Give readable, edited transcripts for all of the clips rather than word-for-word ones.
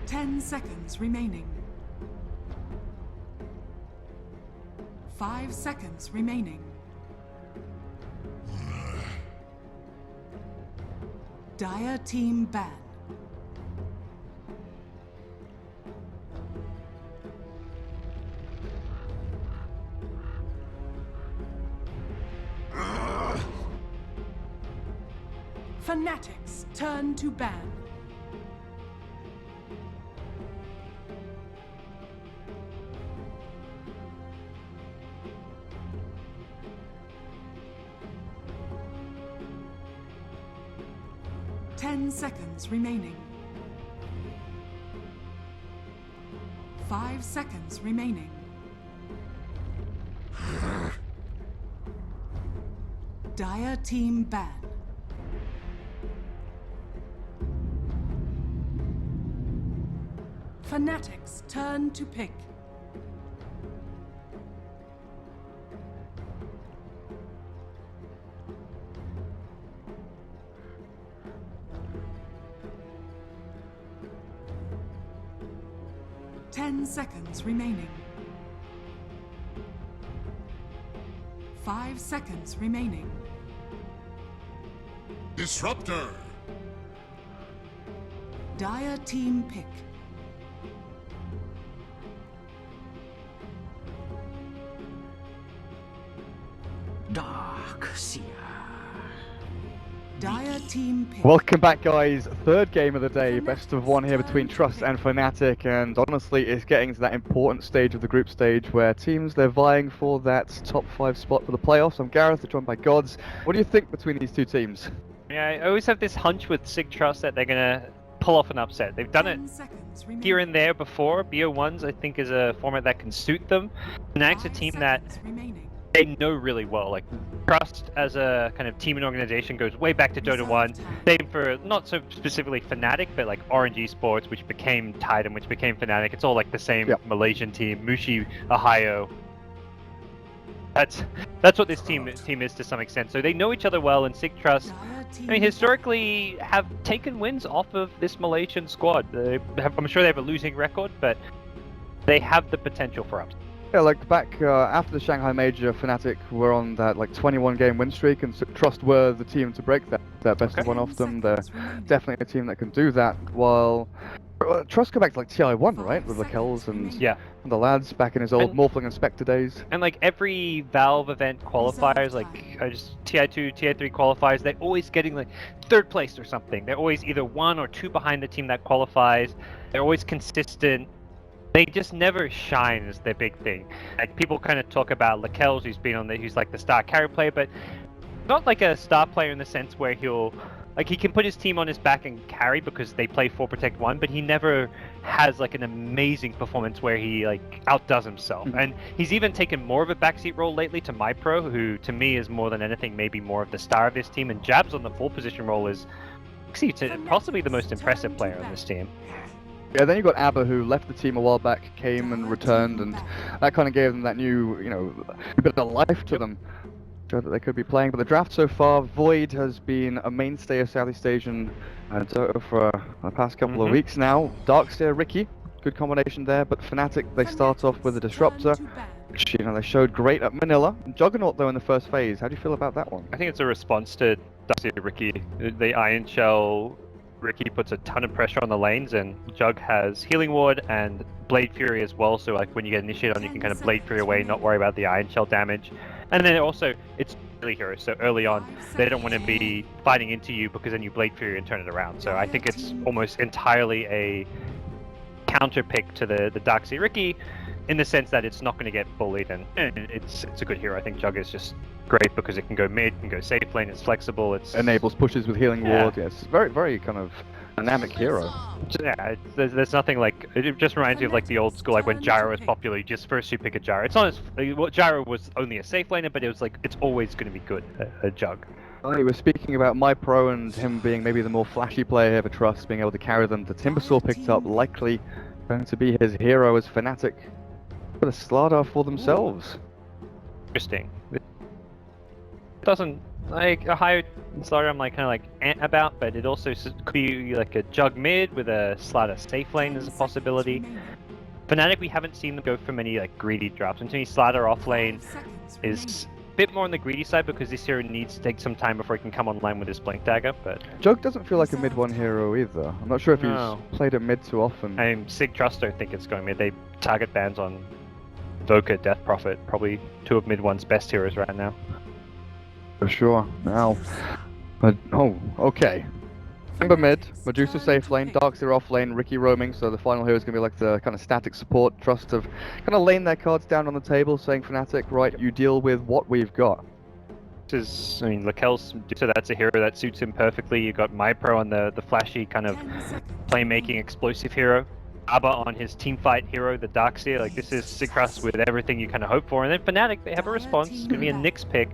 10 seconds remaining. 5 seconds remaining. Dire team ban. Fnatic's turn to ban. Ten seconds remaining. 5 seconds remaining. Dire team ban. Fnatic's turn to pick. Ten seconds remaining. 5 seconds remaining. Disruptor! Dire team pick. Darkseer. Dire team pick. Welcome back, guys. Third game of the day, best of one here between Trust and Fnatic, and honestly it's getting to that important stage of the group stage where teams, they're vying for that top 5 spot for the playoffs. I'm Gareth, they're joined by Gods. What do you think between these two teams? Yeah, I always have this hunch with Signature.Trust that they're gonna pull off an upset. They've done it here and there before. bo1's, I think, is a format that can suit them. Fnatic's a team that they know really well. Like, Trust as a kind of team and organization goes way back to Dota 1. Same for, not so specifically Fnatic, but like RNG Sports, which became Titan, which became Fnatic. It's all like the same Malaysian team, Mushi, Ohio. That's what this team is to some extent. So they know each other well, and Signature.Trust, I mean, historically have taken wins off of this Malaysian squad. I'm sure they have a losing record, but they have the potential for upset. Yeah, like back after the Shanghai Major, Fnatic were on that like 21 game win streak, and Trust were the team to break that best of one off them. They're definitely a team that can do that, while Trust go back to like TI1, right? With the Kells and the lads back in his old Morphling and Spectre days. And like every Valve event qualifiers, like just TI2, TI3 qualifiers, they're always getting like 3rd place or something. They're always either 1 or 2 behind the team that qualifies. They're always consistent. They just never shine is their big thing. Like, people kind of talk about Lakells, who's been on the, who's like the star carry player, but not like a star player in the sense where he can put his team on his back and carry because they play 4 Protect 1, but he never has like an amazing performance where he like outdoes himself. And he's even taken more of a backseat role lately to MyPro, who to me is more than anything maybe more of the star of this team, and Jabs on the 4 position role is actually possibly the most impressive player on this team. Yeah, then you got ABBA, who left the team a while back, came and returned, and that kind of gave them that new, a bit of life to them, that they could be playing. But the draft so far, Void has been a mainstay of Southeast Asian Dota for the past couple of weeks now. Darkseer, Ricky, good combination there, but Fnatic, they start off with a Disruptor, which, they showed great at Manila. Juggernaut, though, in the first phase. How do you feel about that one? I think it's a response to Darkseer, Ricky. The Iron Shell Ricky puts a ton of pressure on the lanes, and Jug has Healing Ward and Blade Fury as well, so like when you get initiated on, you can kind of Blade Fury away, not worry about the Iron Shell damage. And then also, it's early hero, so early on, they don't want to be fighting into you because then you Blade Fury and turn it around. So I think it's almost entirely a counter pick to the Darkseer Ricky, in the sense that it's not going to get bullied, and it's a good hero. I think Jug is just great because it can go mid, can go safe lane, it's flexible, it's enables pushes with Healing Ward. Yes, very, very kind of dynamic hero. Yeah, there's nothing like, it just reminds me of like the old school, like when Gyro was popular, you just first you pick a Gyro. It's not as, Gyro was only a safe laner, but it was like, it's always going to be good, a Jug. Well, we were speaking about MyPro and him being maybe the more flashy player here for Trust, being able to carry them. The Timbersaw picked up, likely going to be his hero as Fnatic put a Slardar for themselves. Interesting. It doesn't Like a higher starter, I'm like kind of like about, but it also could be like a jug mid with a Slatter safe lane as a possibility. Fnatic, we haven't seen them go for many like greedy drops. And to me, Slatter off lane is a bit more on the greedy side because this hero needs to take some time before he can come online with his Blink Dagger. But Jug doesn't feel like a mid one hero either. I'm not sure if he's played it mid too often. Sig.Trust don't think it's going mid. They target bans on Invoker, Death Prophet, probably two of mid one's best heroes right now. For sure. Now, but okay. Timber mid, Medusa safe lane, Darkseer off lane, Ricky roaming, so the final hero is going to be like the kind of static support. Trust have kind of laying their cards down on the table, saying Fnatic, right, you deal with what we've got. This is, I mean, Lakel's Medusa, that's a hero that suits him perfectly. You got MyPro on the flashy kind of playmaking explosive hero. Abba on his teamfight hero, the Darkseer. Like, this is Signature.Trust with everything you kind of hope for. And then Fnatic, they have a response. It's going to be a Nyx pick.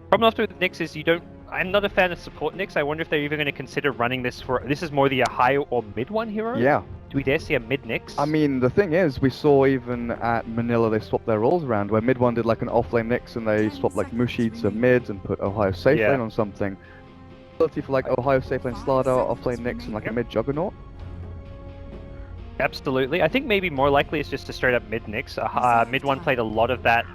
Problem after with Nyx is you don't. I'm not a fan of support Nyx. I wonder if they're even going to consider running this for. This is more the high or mid one hero? Yeah. Do we dare see a mid Nyx? I mean, the thing is, we saw even at Manila they swapped their roles around, where mid one did like an offlane Nyx and they swapped like Mushi to mid and put Ohio safe lane on something. Ability for like Ohio safe lane Slardar, offlane Nyx, and like a mid Juggernaut. Absolutely. I think maybe more likely it's just a straight up mid Nyx. Mid one played a lot of that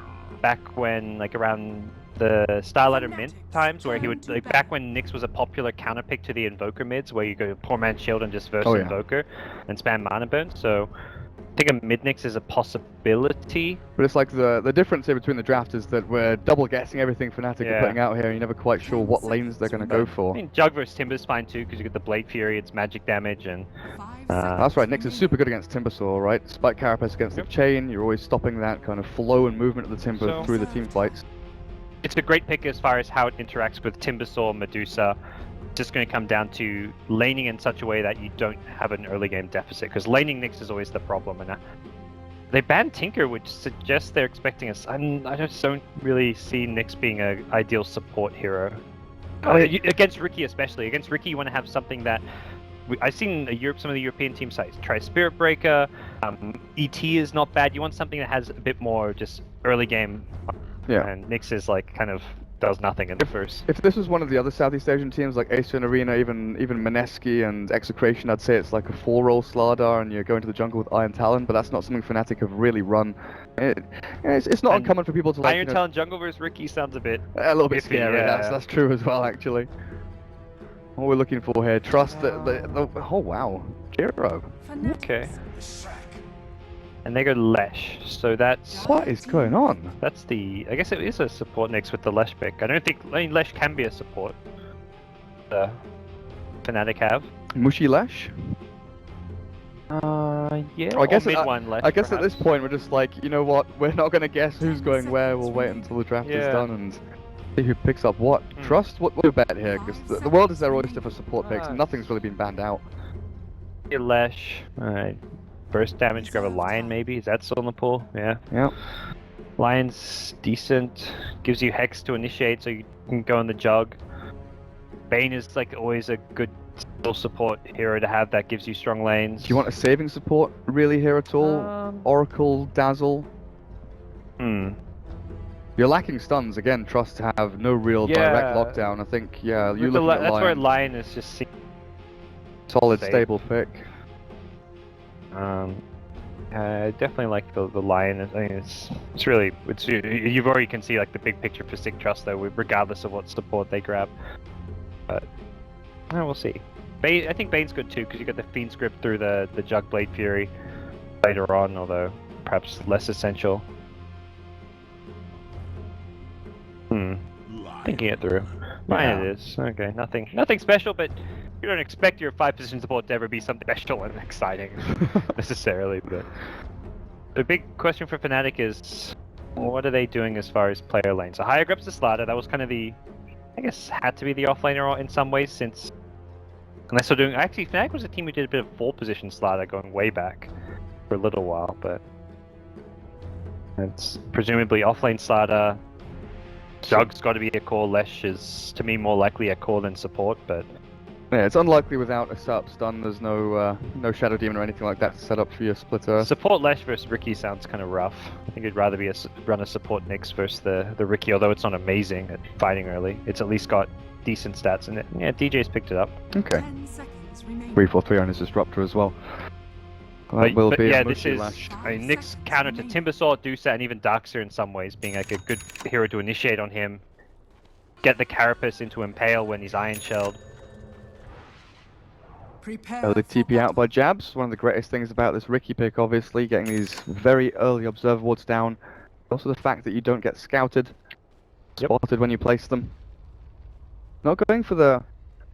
back when, like around the Starlighter Mint times, where he would, like back when Nyx was a popular counter pick to the Invoker mids, where you go Poor Man's Shield and just verse Invoker and spam mana burn. So I think a mid Nyx is a possibility. But it's like the difference here between the draft is that we're double guessing everything Fnatic are putting out here, and you're never quite sure what lanes they're going to go for. I mean, Jug vs Timber's fine too, because you get the Blade Fury, it's magic damage, and that's right, Nyx is super good against Timbersaw, right? Spike Carapace against the chain, you're always stopping that kind of flow and movement of the Timber through the team fights. It's a great pick as far as how it interacts with Timbersaw, Medusa. It's just going to come down to laning in such a way that you don't have an early game deficit, because laning Nyx is always the problem. And they banned Tinker, which suggests they're expecting us. I just don't really see Nyx being an ideal support hero. Against Ricky especially. Against Ricky you want to have something that... I've seen some of the European team sites try Spirit Breaker, ET is not bad. You want something that has a bit more just early game. Yeah. And Nyx is like kind of does nothing in the first. If this was one of the other Southeast Asian teams like Asian Arena, even Mineski and Execration, I'd say it's like a 4-role Slardar and you're going to the jungle with Iron Talon, but that's not something Fnatic have really run. It's not uncommon for people to like... Iron Talon jungle versus Ricky sounds a little bit scary, that's true as well actually. What we're looking for here, Trust oh wow, Jiro. Okay. And they go Lesh, so that's... What is going on? That's the... I guess it is a support Nyx with the Lesh pick. I mean, Lesh can be a support. Fnatic have. Mushi Lesh? Yeah, I guess mid one Lesh, I guess perhaps. at this point we're just like, you know what, we're not going to guess who's going where, we'll wait until the draft is done and see who picks up what. Trust? What do we bet here? Because the world is their oyster for support picks and nothing's really been banned out. Lesh, alright. Burst damage, grab a Lion maybe? Is that still in the pool? Yeah. Yep. Lion's decent. Gives you Hex to initiate so you can go on the Jug. Bane is like always a good support hero to have that gives you strong lanes. Do you want a saving support really here at all? Oracle, Dazzle? You're lacking stuns. Again, Trust have no real direct lockdown. I think, you're looking at Lion. That's where Lion is just... Solid, stable pick. I definitely like the Lion. I mean, it's really you've already can see like the big picture for Sig.Trust though, regardless of what support they grab. But we'll see. I think Bane's good too because you got the Fiend script through the Jug Blade Fury later on, although perhaps less essential. Thinking it through. Fine, it is. Okay, nothing special, but. You don't expect your 5-position support to ever be something special and exciting, necessarily, but... The big question for Fnatic is, what are they doing as far as player lanes? So higher grabs the Slatter, that was kind of the... I guess had to be the offlaner in some ways, since... Unless they're doing... Actually, Fnatic was a team who did a bit of 4-position Slatter going way back for a little while, but... It's presumably offlane Slatter. Jug's got to be a core, Lesh is, to me, more likely a core than support, but... Yeah, it's unlikely without a setup stun. There's no Shadow Demon or anything like that to set up for your splitter. Support Lesh versus Ricky sounds kind of rough. I think it'd rather be run a support Nyx versus the Ricky, although it's not amazing at fighting early. It's at least got decent stats in it. Yeah, DJ's picked it up. Okay. 10 seconds remaining. 3-4-3 on his Disruptor as well. That will But be yeah, a this Mushi is Lash. Nyx counter to Timbersaw, Dusa, and even Darkseer in some ways, being like a good hero to initiate on him. Get the Carapace into Impale when he's Iron Shelled. Prepare Early for TP out battle. by Jabs. One of the greatest things about this Ricky pick, obviously, getting these very early Observer Wards down. Also the fact that you don't get scouted, spotted when you place them. Not going for the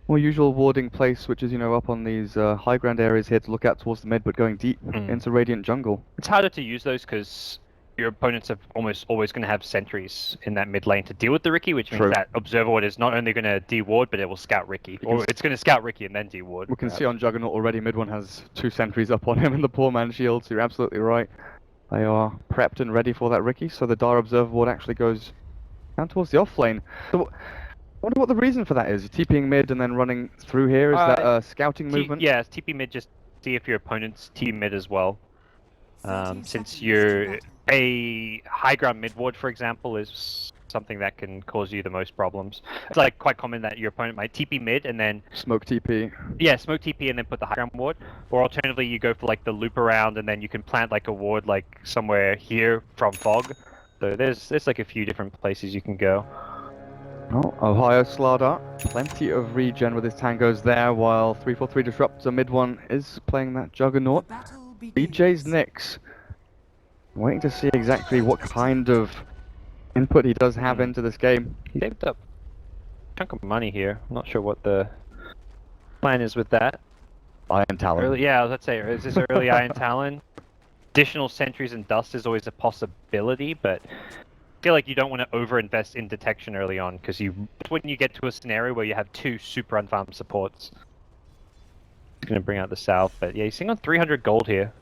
more usual warding place, which is, you know, up on these high ground areas here to look out towards the mid, but going deep into Radiant Jungle. It's harder to use those because your opponents are almost always going to have sentries in that mid lane to deal with the Ricky, which means True. that Observer Ward is not only going to de-ward, but it will scout Ricky. Or it's going to scout Ricky and then de-ward. We can see on Juggernaut already, mid one has 2 sentries up on him and the poor man shield, so you're absolutely right. They are prepped and ready for that Ricky, so the Dire Observer Ward actually goes down towards the off lane. So, I wonder what the reason for that is. TPing mid and then running through here, is that a scouting movement? Yeah, TP mid, just see if your opponent's TP mid as well. 30 Since seconds to you're battle. a high ground mid ward, for example, is something that can cause you the most problems. It's like quite common that your opponent might TP mid and then Smoke TP. yeah, smoke TP and then put the high ground ward, or alternatively you go for like the loop around and then you can plant like a ward like somewhere here from fog. So there's like a few different places you can go. Oh, Ohio Slardar, plenty of regen with his tangos there, while 343 Disruptor mid one is playing that The Juggernaut. battle begins. BJ's Nyx. Waiting to see exactly what kind of input he does have into this game. He saved up a chunk of money here. I'm not sure what the plan is with that. Iron Talon. Early, yeah, let's say, is this early Iron Talon? Additional sentries and dust is always a possibility, but I feel like you don't want to overinvest in detection early on, because when you get to a scenario where you have 2 super unfarmed supports, it's going to bring out the south. But yeah, he's sitting on 300 gold here.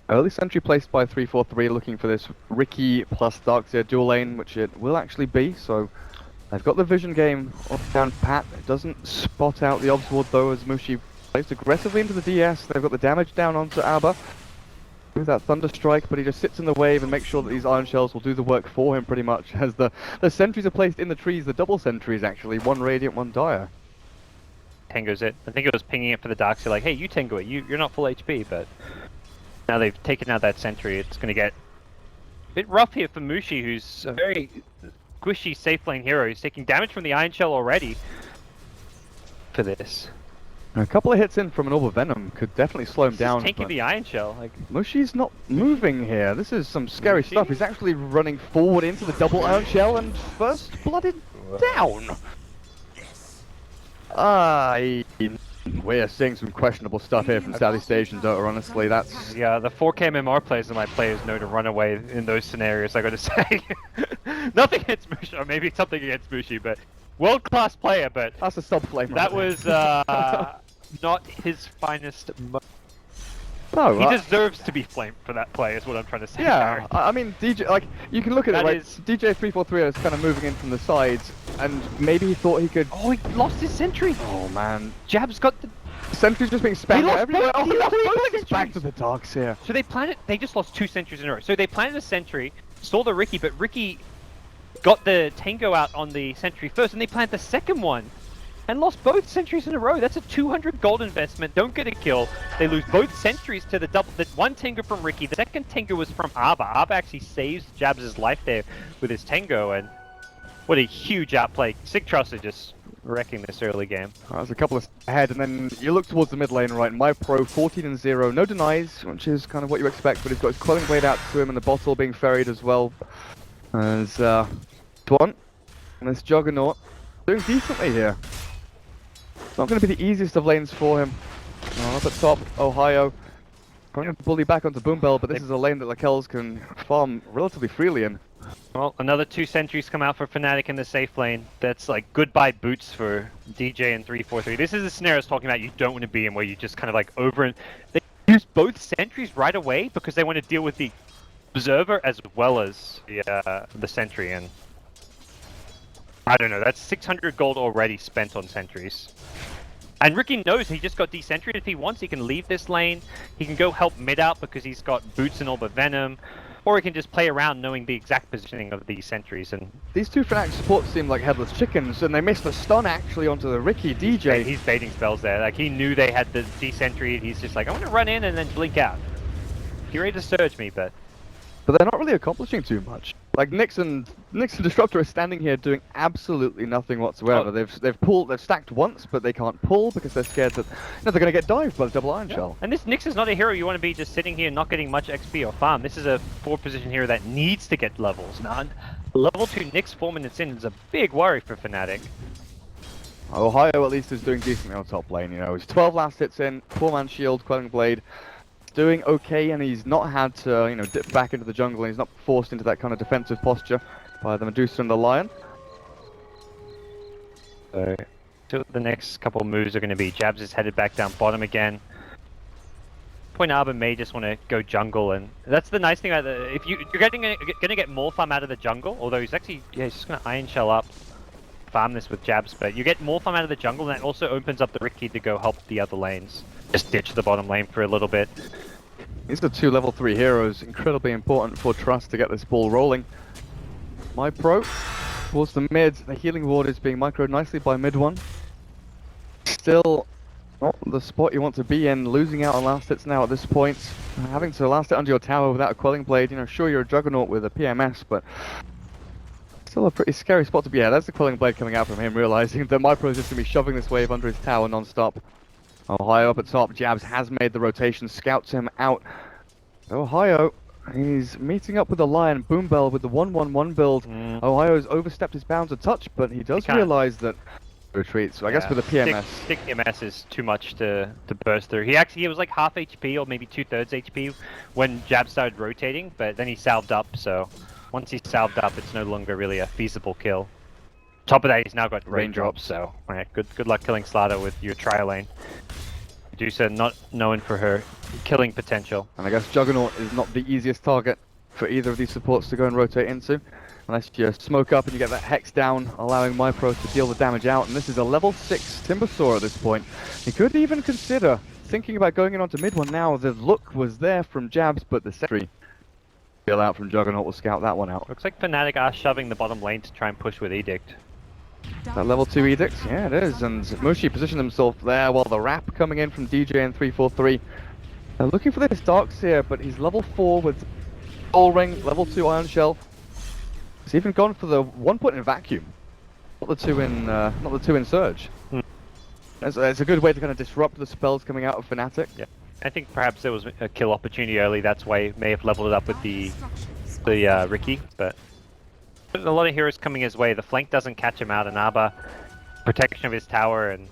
Early sentry placed by 343, looking for this Ricky plus Darkseer dual lane, which it will actually be, so they've got the vision game down pat. It doesn't spot out the Obs Ward though, as Mushi plays aggressively into the DS. They've got the damage down onto Abba with that Thunder Strike, but he just sits in the wave and makes sure that these Iron Shells will do the work for him pretty much, as the sentries are placed in the trees, the double sentries actually, 1 Radiant, 1 Dire. Tango's it. I think it was pinging it for the Darkseer, like, hey, you Tango it, you're not full HP, but now they've taken out that sentry. It's going to get a bit rough here for Mushi, who's a very squishy safe lane hero. He's taking damage from the Iron Shell already for this. A couple of hits in from an Orb of Venom could definitely slow him He's down. taking but the Iron Shell. Like, Mushi's not moving here. This is some scary Mushi? stuff. He's actually running forward into the double Iron Shell and first blooded down. We're seeing some questionable stuff here from Southeast Asian Dota, honestly. That's... yeah, the 4K MMR players and my players know to run away in those scenarios, I gotta say. Nothing against Mushi, or maybe something against Mushi, but world-class player, but That's a sub-flame right that there. was not his finest No, He deserves to be flamed for that play, is what I'm trying to say. yeah, Aaron. I mean, DJ, like, you can look at it, That right? is- DJ343 is kind of moving in from the sides, and maybe he thought he could... Oh, he lost his sentry. Oh, man. Jab's got the. Sentry's just being spammed lost everywhere. both- Oh, he he lost lost both both! It's back to sentries. the Darks here. So they just lost 2 sentries in a row. So they planted a sentry, stole the Ricky, but Ricky got the Tango out on the sentry first, and they planted the second one. And lost both sentries in a row. That's a 200 gold investment. Don't get a kill. They lose both sentries to the double. The one Tango from Ricky. The second Tango was from Abba. Abba actually saves Jabs' life there with his Tango. And what a huge outplay. Signature.Trust are just wrecking this early game. There's a couple of ahead, and then you look towards the mid lane, right? My Pro 14-0, no denies, which is kind of what you expect, but he's got his Quelling Blade out to him and the bottle being ferried as well. As Twan and this Juggernaut doing decently here. It's not going to be the easiest of lanes for him. Up at top, Ohio. Trying to bully back onto Boombell, but this is a lane that Lakels can farm relatively freely in. Well, another 2 sentries come out for Fnatic in the safe lane. That's like goodbye boots for DJ and 343. This is the scenario I was talking about you don't want to be in, where you just kind of like they use both sentries right away because they want to deal with the observer as well as the sentry. And I don't know, that's 600 gold already spent on sentries. And Ricky knows he just got decentried. If he wants, he can leave this lane. He can go help mid out because he's got boots and all but Venom. Or he can just play around knowing the exact positioning of these sentries. And these two Fnatic supports seem like headless chickens, and they missed the stun actually onto the Ricky DJ. He's baiting spells there. Like, he knew they had the decentried. He's just like, I'm going to run in and then blink out. You're ready to surge me, but they're not really accomplishing too much. Like Nyx and Disruptor are standing here doing absolutely nothing whatsoever. Oh. They've stacked once, but they can't pull because they're scared that they're going to get dived by the double iron shell. And this Nyx is not a hero you want to be just sitting here not getting much XP or farm. This is a 4-position hero that needs to get levels. Now, level 2 Nyx 4 minutes in is a big worry for Fnatic. Ohio at least is doing decently on top lane. You know, he's 12 last hits in, 4-man shield, Quelling Blade. Doing okay, and he's not had to, you know, dip back into the jungle, and he's not forced into that kind of defensive posture by the Medusa and the Lion. So, the next couple of moves are going to be Jabs is headed back down bottom again. Point Arbor may just want to go jungle, and that's the nice thing about the, if you're going to get more farm out of the jungle, although he's actually, yeah, he's just going to Iron Shell up, farm this with Jabs, but you get more farm out of the jungle, and that also opens up the Ricky to go help the other lanes. Just ditch the bottom lane for a little bit. These are two level 3 heroes, incredibly important for Trust to get this ball rolling. My pro towards the mid, the healing ward is being microed nicely by mid one. Still not the spot you want to be in, losing out on last hits now at this point. Having to last hit under your tower without a Quelling Blade, you know, sure you're a Juggernaut with a PMS, but still a pretty scary spot to be at. That's the Quelling Blade coming out from him, realizing that my pro is just going to be shoving this wave under his tower non-stop. Ohio up at top, Jabs has made the rotation, scouts him out. Ohio, he's meeting up with the Lion, Boombell with the 1-1-1 build. Ohio's overstepped his bounds a touch, but he does realize that retreat, so I guess with a PMS. Stick PMS is too much to burst through. He was like half HP or maybe 2/3 HP when Jabs started rotating, but then he salved up, so once he's salved up, it's no longer really a feasible kill. Top of that, he's now got raindrops, so alright, good luck killing Slaughter with your trial lane. Medusa not known for her killing potential. And I guess Juggernaut is not the easiest target for either of these supports to go and rotate into. Unless you smoke up and you get that Hex down, allowing MyPro to deal the damage out. And this is a level 6 Timbersaw at this point. He could even consider thinking about going in onto mid one now. The look was there from Jabs, but the sentry feel out from Juggernaut will scout that one out. Looks like Fnatic are shoving the bottom lane to try and push with Edict. That level 2 Edict, yeah it is, and Mushi positioned himself there while the wrap coming in from DJ and 343. They're looking for this Darks here, but he's level 4 with Soul Ring, level 2 Iron Shell. He's even gone for the 1 point in Vacuum, not the 2 in Surge. It's a good way to kind of disrupt the spells coming out of Fnatic. Yeah, I think perhaps there was a kill opportunity early, that's why he may have leveled it up with the Ricky, but a lot of heroes coming his way. The flank doesn't catch him out, and Arbor, protection of his tower and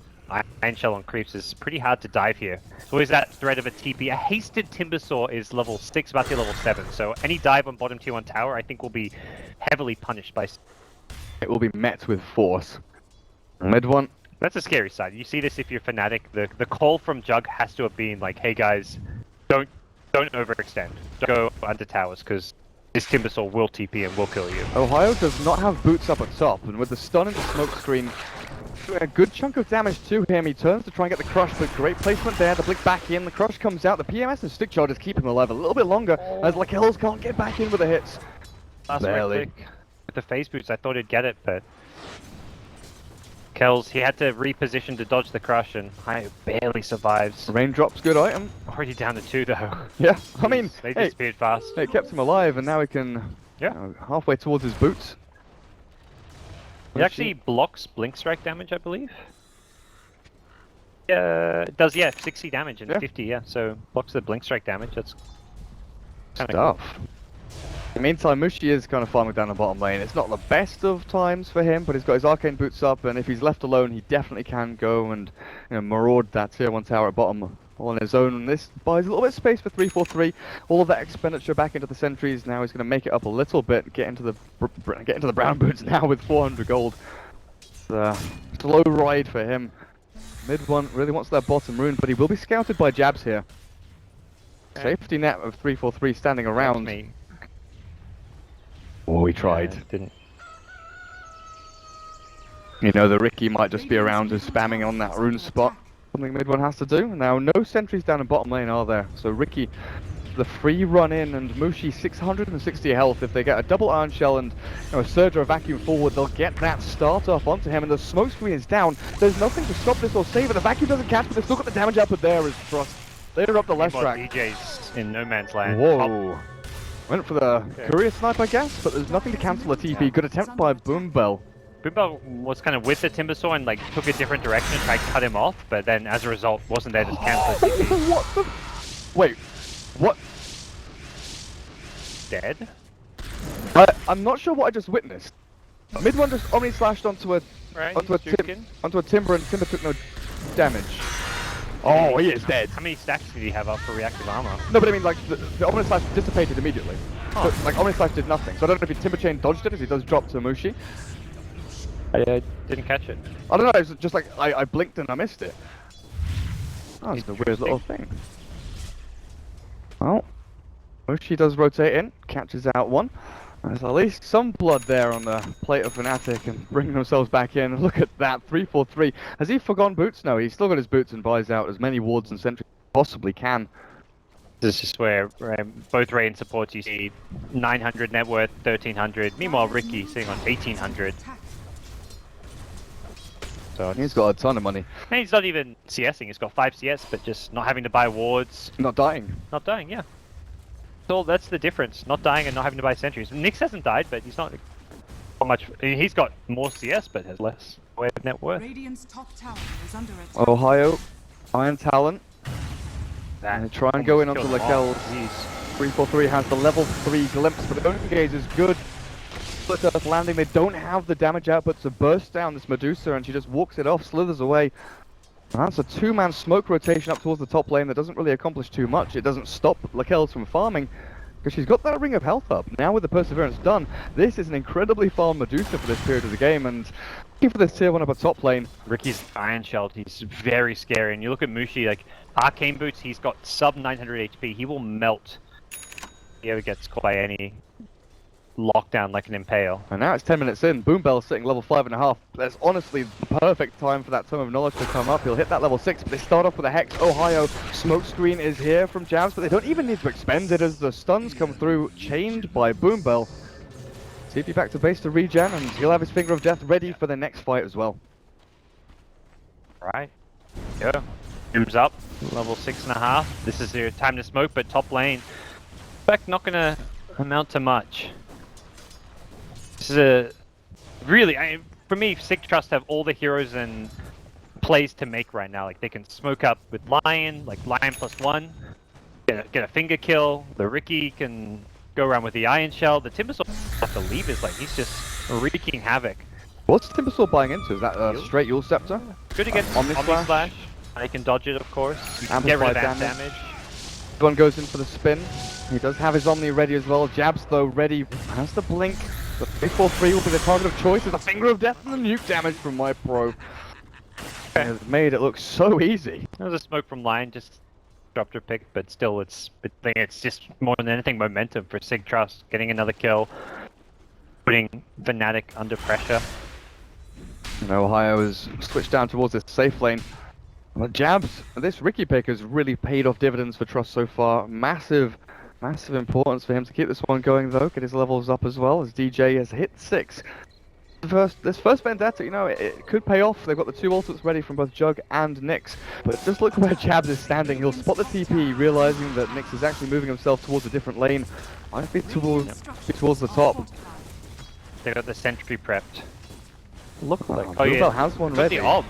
Iron Shell on creeps is pretty hard to dive here. So always that threat of a TP. A hasted Timbersaw is level 6, about to be level 7, so any dive on bottom tier 1 tower I think will be heavily punished by... It will be met with force. Mid one. That's a scary side. You see this if you're Fnatic. The call from Jug has to have been like, hey guys, don't overextend. Don't go under towers, because this Timbersaw will TP and will kill you. Ohio does not have boots up at top, and with the stun and the smoke screen, a good chunk of damage to him. He turns to try and get the crush, but great placement there. The blink back in, the crush comes out. The PMS and stick charges keep him alive a little bit longer, as Lakels can't get back in with the hits. Barely. With the phase boots, I thought he'd get it, but Kells, he had to reposition to dodge the crush, and I barely survives. Raindrop's good item. Already down to 2 though. Yeah, I mean, they disappeared fast. It kept him alive, and now he can, halfway towards his boots. It actually blocks Blink Strike damage, I believe. It does, 60 damage and 50, so blocks the Blink Strike damage. That's kind of tough. In the meantime, Mushi is kind of farming down the bottom lane. It's not the best of times for him, but he's got his arcane boots up, and if he's left alone, he definitely can go and maraud that tier 1 tower at bottom all on his own. And this buys a little bit of space for 343. All of that expenditure back into the sentries. Now he's going to make it up a little bit, get into the brown boots now with 400 gold. It's a slow ride for him. Mid one really wants that bottom rune, but he will be scouted by Jabs here. Safety net of 343 standing around. Oh, he tried. Didn't. You know, the Ricky might just be around just spamming on that rune spot. Something mid one has to do. Now, no sentries down in bottom lane, are there? So Ricky, the free run in, and Mushi 660 health. If they get a double iron shell and a surge or a vacuum forward, they'll get that start up onto him, and the smoke screen is down. There's nothing to stop this or save it. The vacuum doesn't catch, but they've still got the damage output there as Trust. They're up the left track. DJ's in no man's land. Whoa. Went for the courier snipe, I guess, but there's nothing to cancel a TP. Good attempt by Boombell. Boombell was kind of with the Timbersaw and like took a different direction and tried to cut him off, but then as a result wasn't there to cancel the TP. What the? Wait, what? Dead? I'm not sure what I just witnessed. Mid one just Omni slashed onto a Timber, and Timber took no damage. Oh, he is dead. How many stacks did he have up for reactive armor? No, but I mean, like, the Omni Slash dissipated immediately. Oh. So, like, Omni Slash did nothing. So I don't know if Timber Chain dodged it, as he does drop to Mushi. I didn't catch it. I don't know, it's just like, I blinked and I missed it. Oh, it's a weird little thing. Well, Mushi does rotate in, catches out one. There's at least some blood there on the plate of Fnatic and bringing themselves back in. Look at that, 3-4-3. Has he forgone boots? No, he's still got his boots and buys out as many wards and sentries as he possibly can. This is just where both Ray and supports you see 900 net worth, 1300. Meanwhile, Ricky sitting on 1800. So he's got a ton of money. And he's not even CSing, he's got 5 CS, but just not having to buy wards. Not dying. Not dying, yeah. So that's the difference, not dying and not having to buy sentries. Nyx hasn't died, but he's not much. He's got more CS, but has less net worth. Radiant's top tower is under attack. Ohio, Iron Talent. And try and go in onto Lakel's. 3-4-3 has the level 3 glimpse, but the only gaze is good. Split Earth landing, they don't have the damage output to burst down this Medusa, and she just walks it off, slithers away. And that's a 2-man smoke rotation up towards the top lane that doesn't really accomplish too much. It doesn't stop Lakel's from farming, because she's got that ring of health up. Now with the Perseverance done, this is an incredibly farmed Medusa for this period of the game, and looking for this tier 1 up at top lane. Ricky's Iron Shelled, he's very scary, and you look at Mushi, like, Arcane Boots, he's got sub 900 HP, he will melt if he ever gets caught by any lockdown like an Impale. And now it's 10 minutes in, Boombell's sitting level 5.5. That's honestly the perfect time for that Tome of Knowledge to come up. He'll hit that level 6, but they start off with a Hex. Ohio smoke screen is here from Jabs, but they don't even need to expend it as the stuns come through, chained by Boombell. TP back to base to regen, and he'll have his Finger of Death ready for the next fight as well. Right. Yeah. Zooms up, level 6.5. This is your time to smoke, but top lane. In fact, not gonna amount to much. This is a really, for me, Signature.Trust have all the heroes and plays to make right now. Like they can smoke up with Lion, like Lion +1, get a finger kill. The Ricky can go around with the Iron Shell. The Timbersaw, I believe, is like he's just wreaking havoc. What's Timbersaw buying into? Is that a straight Yule Scepter? Good against Omni Slash. He can dodge it, of course. You can get rid of that damage. One goes in for the spin. He does have his Omni ready as well. Jabs though ready. Has the blink. The 3-4-3 will be the target of choice with the Finger of Death and the nuke damage from my pro. It has made it look so easy. There's a smoke from Lion, just dropped her pick, but still it's just more than anything momentum for Signature.Trust. Getting another kill, putting Fnatic under pressure. And Ohio has switched down towards this safe lane. But Jabs, this Ricky pick has really paid off dividends for Trust so far. Massive importance for him to keep this one going though, get his levels up as well, as DJ has hit 6. This first Vendetta, you know, it could pay off. They've got the 2 ultimates ready from both Jug and Nyx. But just look where Jabs is standing. He'll spot the TP, realizing that Nyx is actually moving himself towards a different lane. Might be towards the top. They got the sentry prepped. Look like Bluebell has one ready. The obs.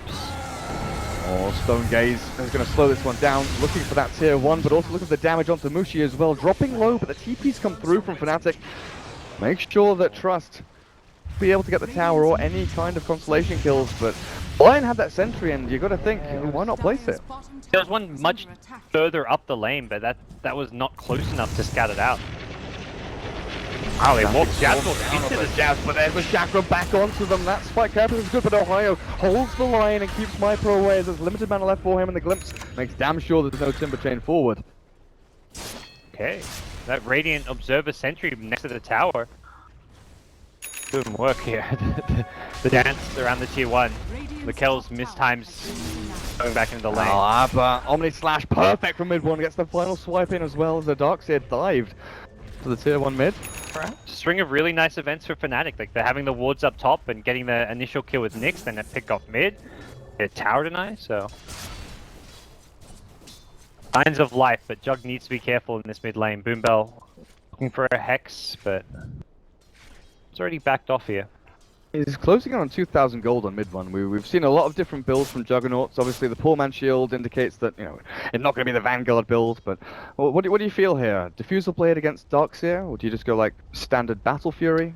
Oh, Stone Gaze is going to slow this one down, looking for that tier 1, but also look at the damage onto Mushi as well. Dropping low, but the TP's come through from Fnatic. Make sure that Trust be able to get the tower or any kind of consolation kills, but Lion had that sentry, and you got to think, why not place it? There was one much further up the lane, but that was not close enough to scout it out. Wow, they walked Jabs into the Jabs, but there's the chakra back onto them. That spike character is good, but Ohio holds the line and keeps MyPro away as there's limited mana left for him, and the glimpse makes damn sure there's no Timber Chain forward. Okay, that Radiant Observer Sentry next to the tower. Doing work here. The dance around the tier 1. Lakel's mistimes Going back into the lane. Oh, but Omni Slash perfect from mid one, gets the final swipe in as well as the Darkseer dived to the tier 1 mid. String of really nice events for Fnatic. Like they're having the wards up top and getting the initial kill with Nyx, then a pick off mid. They're tower deny, so signs of life, but Jug needs to be careful in this mid lane. Boombell looking for a hex, but it's already backed off here. He's closing in on 2,000 gold on mid one. We've seen a lot of different builds from Juggernauts. Obviously, the Poor Man Shield indicates that, you know, it's not going to be the Vanguard build, but what do you feel here? Diffusal played against Darkseer, or do you just go like standard Battle Fury?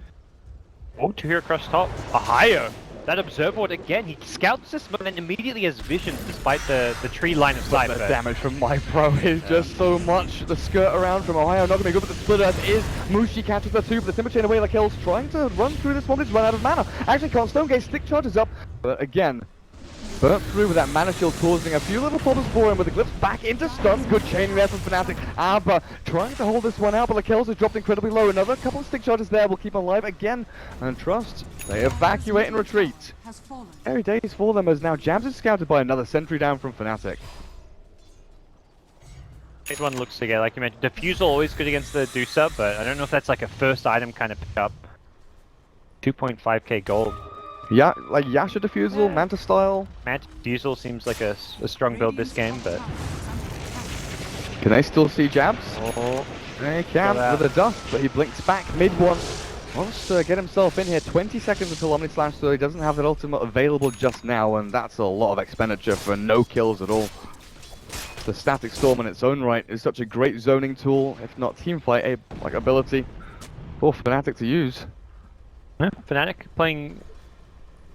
Oh, 2 here across top. A higher. That observer ward again. He scouts this, but then immediately has vision despite the tree line of sight. The damage from my pro is just so much. The skirt around from Ohio not going to be good, but the split earth is. Mushi catches the 2, but the Timber Chain away like Hill's trying to run through this one. He's run out of mana. Actually can't. Stone Gate stick charges up, but again, burnt through with that mana shield, causing a few little problems for him with the glyphs back into stun. Good chaining there from Fnatic. Abba trying to hold this one out, but the kills have dropped incredibly low. Another couple of stick charges there will keep him alive again. And Trust, they evacuate and retreat. Has fallen. Very days for them as now Jabs is scouted by another sentry down from Fnatic. Mid one looks to get, like you mentioned, Diffusal always good against the Dusa, but I don't know if that's like a first item kind of pickup. 2.5k gold. Yeah, like Yasha Diffusal, Manta style. Manta Diffusal seems like a strong build this game, but Can they still see Jabs? oh, They can with a dust, but he blinks back mid one. Wants to get himself in here. 20 seconds until Omni Slash, so he doesn't have that ultimate available just now, and that's a lot of expenditure for no kills at all. The Static Storm in its own right is such a great zoning tool, if not teamfight like ability, for Fnatic to use. yeah, Fnatic playing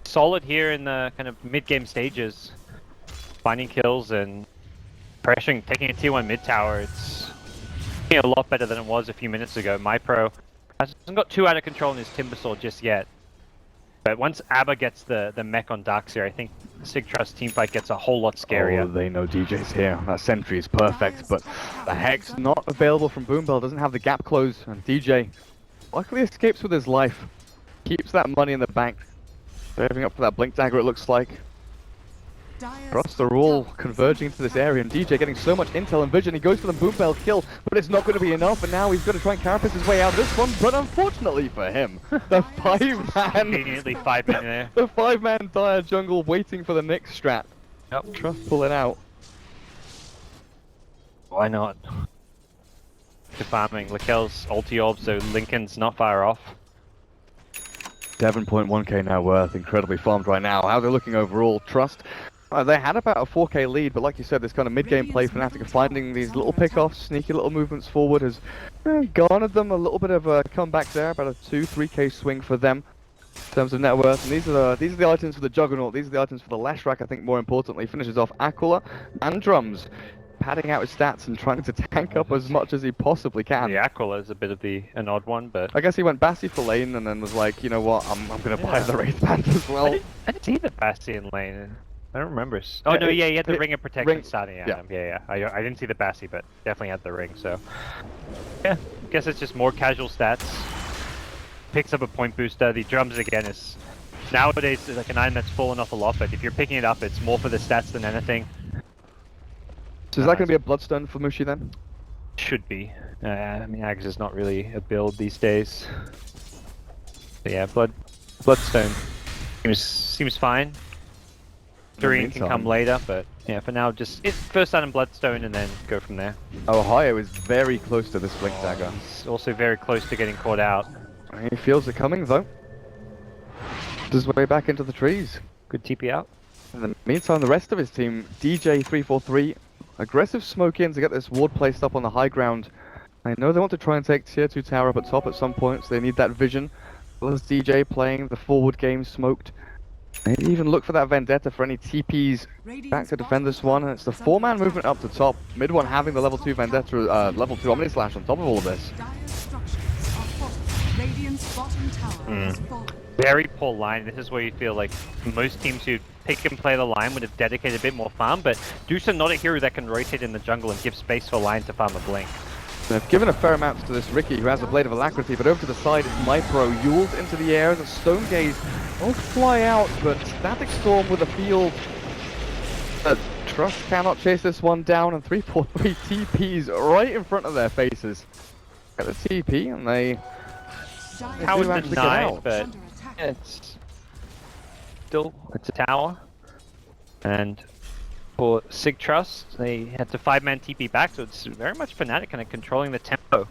solid here in the kind of mid-game stages, finding kills and pressuring, taking a tier 1 mid tower. It's a lot better than it was a few minutes ago. My pro hasn't got too out of control in his Timbersaw just yet, but once Abba gets the mech on Darkseer, I think Signature.Trust teamfight gets a whole lot scarier. Oh, they know DJ's here. That sentry is perfect, but the Hex not available from Boombell, doesn't have the gap close, and DJ luckily escapes with his life. Keeps that money in the bank. Saving up for that Blink Dagger, it looks like. Trust are all converging into this area, and DJ getting so much intel and vision. He goes for the Boombell kill, but it's not going to be enough, and now he's going to try and carapace his way out of this one, but unfortunately for him, the 5-man... Conveniently 5-man there. The 5-man dire jungle waiting for the next strat. Yep. Trust pulling out. Why not? To farming. Lakel's ulti orb, so Lincoln's not far off. 7.1k now worth, incredibly farmed right now. How they're looking overall, Trust. They had about a 4k lead, but like you said, this kind of mid-game play, Fnatic are finding these little pickoffs, sneaky little movements forward has garnered them a little bit of a comeback there, about a 2-3k swing for them in terms of net worth. And these are the items for the Juggernaut, these are the items for the Leshrac, I think more importantly. Finishes off Aquila and Drums, padding out his stats and trying to tank up as much as he possibly can. Yeah, Aquila is a bit of an odd one, but... I guess he went Bassi for lane and then was like, you know what, I'm going to buy the Wraith Band as well. I didn't see the Bassi in lane. I don't remember. Oh no, yeah, he had the Ring of Protection starting at him. Yeah. I didn't see the Bassi, but definitely had the ring, so... Yeah, guess it's just more casual stats. Picks up a point booster. The Drums again is... Nowadays, it's like an item that's fallen off a lot, but if you're picking it up, it's more for the stats than anything. So is that going to be a Bloodstone for Mushi then? Should be. I mean, Ags is not really a build these days. But yeah, Bloodstone seems fine. Doreen can come later, but yeah, for now, just first item Bloodstone and then go from there. Ohio is very close to this Blink Dagger. He's also very close to getting caught out. He feels it coming though. His way back into the trees. Good TP out. In the meantime, the rest of his team, DJ343, aggressive smoke in to get this ward placed up on the high ground. I know they want to try and take tier 2 tower up at top at some point, so they need that vision. As well as DJ playing the forward game smoked. Maybe even look for that Vendetta for any TPs back to defend this one. And it's the 4-man movement up to top. Mid one having the level 2 Vendetta, level 2 Omni Slash on top of all of this. Very poor line. This is where you feel like most teams who pick and play the line would have dedicated a bit more farm, but Dusa not a hero that can rotate in the jungle and give space for line to farm a blink. They've given a fair amount to this Ricky, who has a Blade of Alacrity, but over to the side it's Mypro, Yules into the air, the Stone Gaze will fly out, but Static Storm with a field that Trust cannot chase this one down, and 343 TPs right in front of their faces. Get the TP, and they Tower's do actually get denied, out. but Under attack. it's still a tower. And for Sig.Trust, they had to 5-man TP back, so it's very much Fnatic kind of controlling the tempo.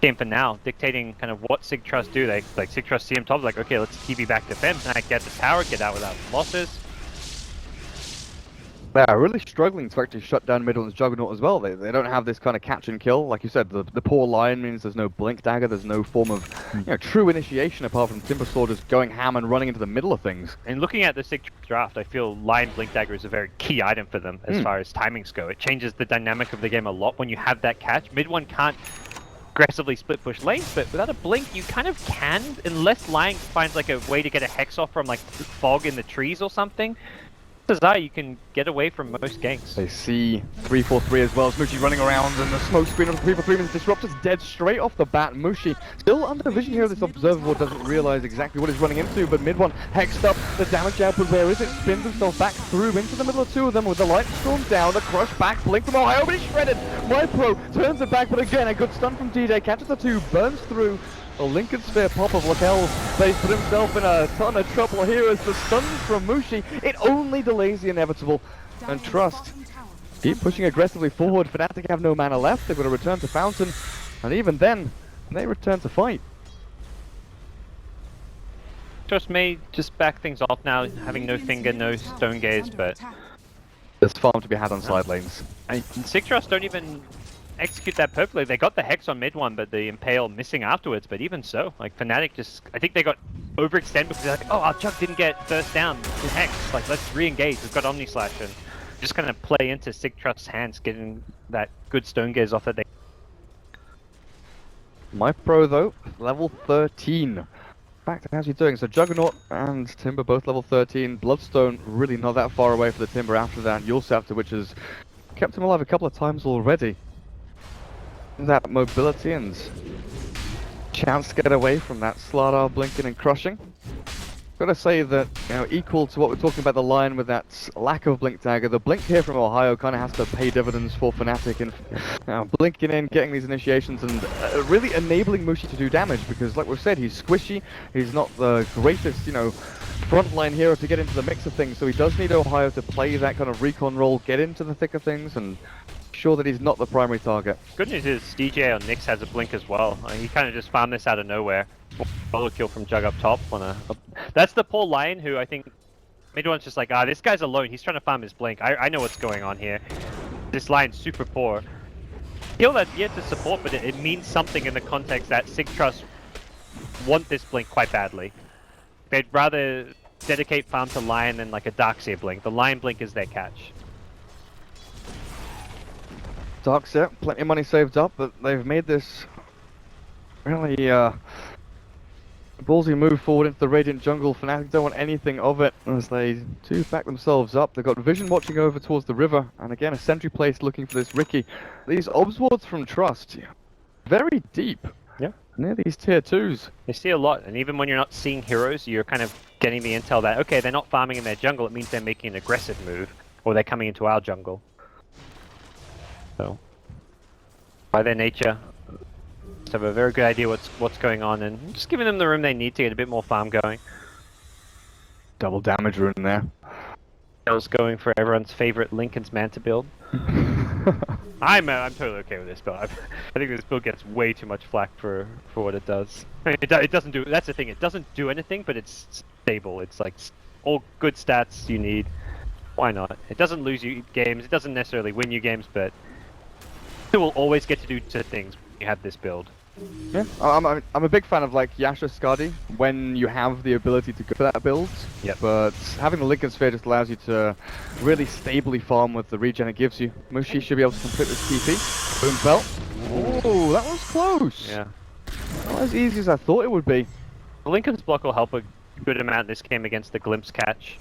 Game for now, dictating kind of what Sig.Trust do. They like Sig.Trust see him top, like okay, let's TP back to Fem, and get the tower, get out without losses. They're really struggling to actually shut down Midland's Juggernaut as well. They don't have this kind of catch and kill. Like you said, the poor line means there's no Blink Dagger, there's no form of true initiation apart from Timbersaw just going ham and running into the middle of things. And looking at the Sig draft, I feel Lion Blink Dagger is a very key item for them as far as timings go. It changes the dynamic of the game a lot when you have that catch. Mid one can't aggressively split push lanes, but without a blink you kind of can, unless Lion finds like a way to get a hex off from like fog in the trees or something. You can get away from most ganks. They see 343 as well. Mushi running around, and the smoke screen of the 343 is disrupted, dead straight off the bat. Mushi still under vision here. This observer board doesn't realize exactly what he's running into, but mid one hexed up. The damage output, where is it? Spins himself back through into the middle of two of them with the light storm down. The crush back, blink from Ohio, but he's shredded. My pro turns it back, but again a good stun from DJ, catches the two, burns through. The Lincoln Sphere pop of Lakel, they put himself in a ton of trouble here as the stuns from Mushi. It only delays the inevitable, and Trust keep pushing aggressively forward. Fnatic have no mana left, they've got to return to Fountain, and even then, they return to fight. Trust may just back things off now, having no finger, no stone gaze, but There's farm to be had on side lanes. and Sig.Trust don't even execute that perfectly. They got the hex on mid one, but the impale missing afterwards. But even so, like Fnatic just, I think they got overextended because they're like, oh, our Chug didn't get first down in hex. Like, let's re-engage. We've got Omni Slash, and just kind of play into Sig.Trust's hands, getting that good stone gaze off that they. My pro though, level 13. In fact, how's he doing? So Juggernaut and Timber both level 13. Bloodstone really not that far away for the Timber after that. Yulsafter, which has kept him alive a couple of times already. That mobility and chance to get away from that Slardar blinking and crushing. Gotta say that, equal to what we're talking about the line with that lack of Blink Dagger, the blink here from Ohio kind of has to pay dividends for Fnatic, and blinking in, getting these initiations, and really enabling Mushi to do damage, because like we've said, he's squishy, he's not the greatest, frontline hero to get into the mix of things, so he does need Ohio to play that kind of recon role, get into the thick of things, and sure that he's not the primary target. Good news is DJ on Nyx has a blink as well. He kind of just farmed this out of nowhere. Follow kill from Jug up top. That's the poor Lion who I think mid one's just like, this guy's alone. He's trying to farm his blink. I know what's going on here. This Lion's super poor. Kill that yet to support, but it means something in the context that Sig.Trust want this blink quite badly. They'd rather dedicate farm to Lion than like a Darkseer blink. The Lion blink is their catch. Darkseer, plenty of money saved up, but they've made this really ballsy move forward into the Radiant jungle. Fnatic don't want anything of it as they do back themselves up. They've got Vision watching over towards the river, and again a sentry placed looking for this Riki. These obs wards from Trust, very deep. Yeah. Near these tier 2s. You see a lot, and even when you're not seeing heroes, you're kind of getting the intel that, okay, they're not farming in their jungle, it means they're making an aggressive move, or they're coming into our jungle. So, by their nature, just have a very good idea what's going on, and just giving them the room they need to get a bit more farm going. Double damage rune there. I was going for everyone's favorite Lincoln's Manta build. I'm totally okay with this build. I think this build gets way too much flack for what it does. I mean, it doesn't do. That's the thing. It doesn't do anything, but it's stable. It's like all good stats you need. Why not? It doesn't lose you games. It doesn't necessarily win you games, but you will always get to do two things when you have this build. Yeah, I'm a big fan of like Yasha Skadi when you have the ability to go for that build. Yep. But having the Lincoln Sphere just allows you to really stably farm with the regen it gives you. Mushi should be able to complete this TP. Boom belt. Oh, that was close. Yeah. Not as easy as I thought it would be. The Lincoln's block will help a good amount this game against the Glimpse catch.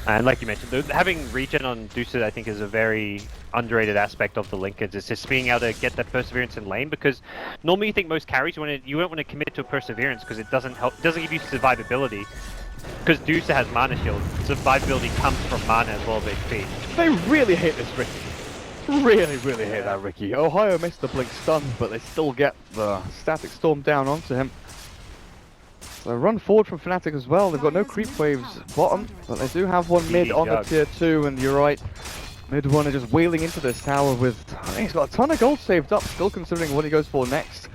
And like you mentioned, having regen on Deuces I think is a very underrated aspect of the Linkers. It's just being able to get that perseverance in lane, because normally you think most carries you don't want to commit to a perseverance because it doesn't help, it doesn't give you survivability. because Dusa has mana shield, survivability comes from mana as well as HP. They really hate this Ricky. Really hate that Ricky. Ohio missed the blink stun, but they still get the static storm down onto him. So run forward from Fnatic as well. They've got no creep waves bottom, but they do have one mid on the tier 2, and you're right. Mid 1 is just wheeling into this tower with, I think he's got a ton of gold saved up, still considering what he goes for next.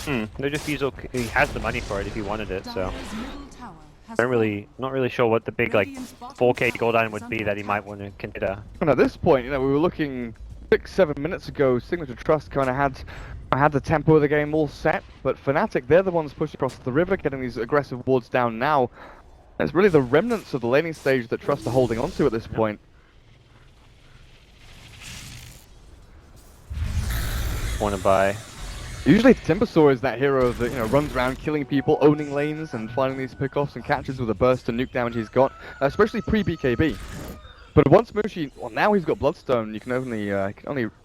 No refusal, he has the money for it if he wanted it, so. Dire's middle tower has Not really sure what the big like 4k gold item would be that he might want to consider. And at this point, you know, we were looking 6-7 minutes ago, Signature.Trust kind of had the tempo of the game all set, but Fnatic, they're the ones pushing across the river, getting these aggressive wards down now. It's really the remnants of the laning stage that Trust are holding onto at this point. Want to buy. Usually Timbersaw is that hero that, you know, runs around killing people, owning lanes and finding these pickoffs and catches with a burst and nuke damage he's got, especially pre-BKB. But once Mushi, well, now he's got Bloodstone, you can only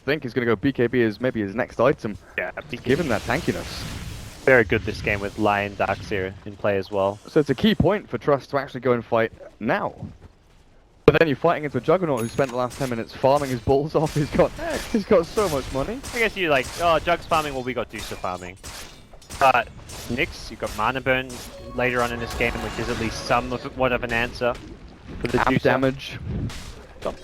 think he's going to go BKB as maybe his next item. Yeah, BKB. Given that tankiness. Very good this game with Lion Darkseer in play as well. So it's a key point for Trust to actually go and fight now. But then you're fighting into a Juggernaut who spent the last 10 minutes farming his balls off. He's got so much money. I guess you're like, oh, Jug's farming, well, we got Dusa farming. But Nyx, you've got Mana Burn later on in this game, which is at least somewhat of an answer for the Dusa. Damage.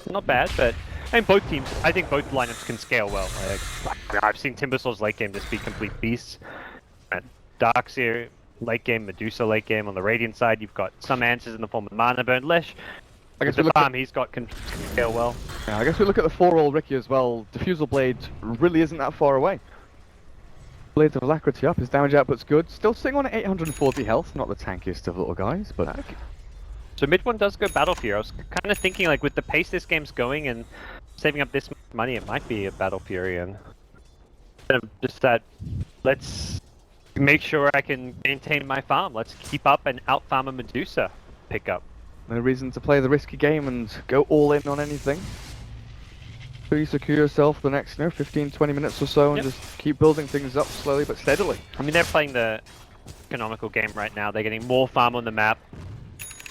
Not bad, but I mean, both teams, I think both lineups can scale well. Like, I've seen Timbersaw's late game just be complete beasts. Darkseer late game, Medusa late game. On the Radiant side, you've got some answers in the form of Mana Burn. Lesh, I guess the farm he's got can scale well. Yeah, I guess we look at the 4-roll Ricky as well. Diffusal Blade really isn't that far away. Blades of Alacrity up, his damage output's good. Still sitting on 840 health, not the tankiest of little guys, but... Okay. So mid one does go Battle Fury. I was kind of thinking, like, with the pace this game's going and saving up this much money, it might be a Battle Fury, and just that, let's make sure I can maintain my farm. Let's keep up and out-farm a Medusa pickup. No reason to play the risky game and go all in on anything. So you secure yourself the next, 15-20 minutes or so, and just keep building things up slowly but steadily. I mean, they're playing the economical game right now. They're getting more farm on the map.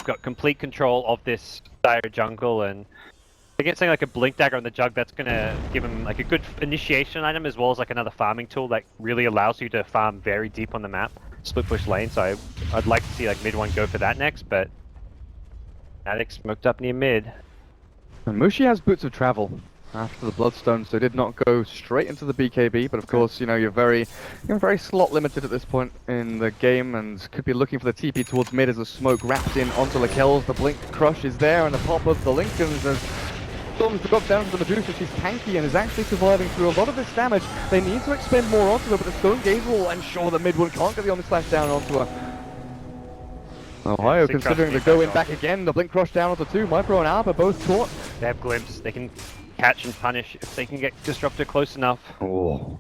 Got complete control of this dire jungle, and they get something like a Blink Dagger on the Jug that's gonna give him like a good initiation item, as well as like another farming tool that really allows you to farm very deep on the map, split push lane. So I'd like to see like mid one go for that next, but Fnatic smoked up near mid. And Mushi has Boots of Travel after the Bloodstone, so did not go straight into the BKB, but of course, you know, you're very slot limited at this point in the game, and could be looking for the TP towards mid as the smoke wraps in onto Lakel's. The Blink Crush is there, and the pop of the Lincolns as Storms drop down to the Medusa. She's tanky and is actually surviving through a lot of this damage. They need to expend more onto her, but the Stone Gaze will ensure that mid one can't get the Omni Slash down onto her. Ohio considering to go in back again. The Blink Crush down onto 2. Mypro and Alp are both caught. They have Glimpse. They can catch and punish if they can get Disruptor close enough. Oh.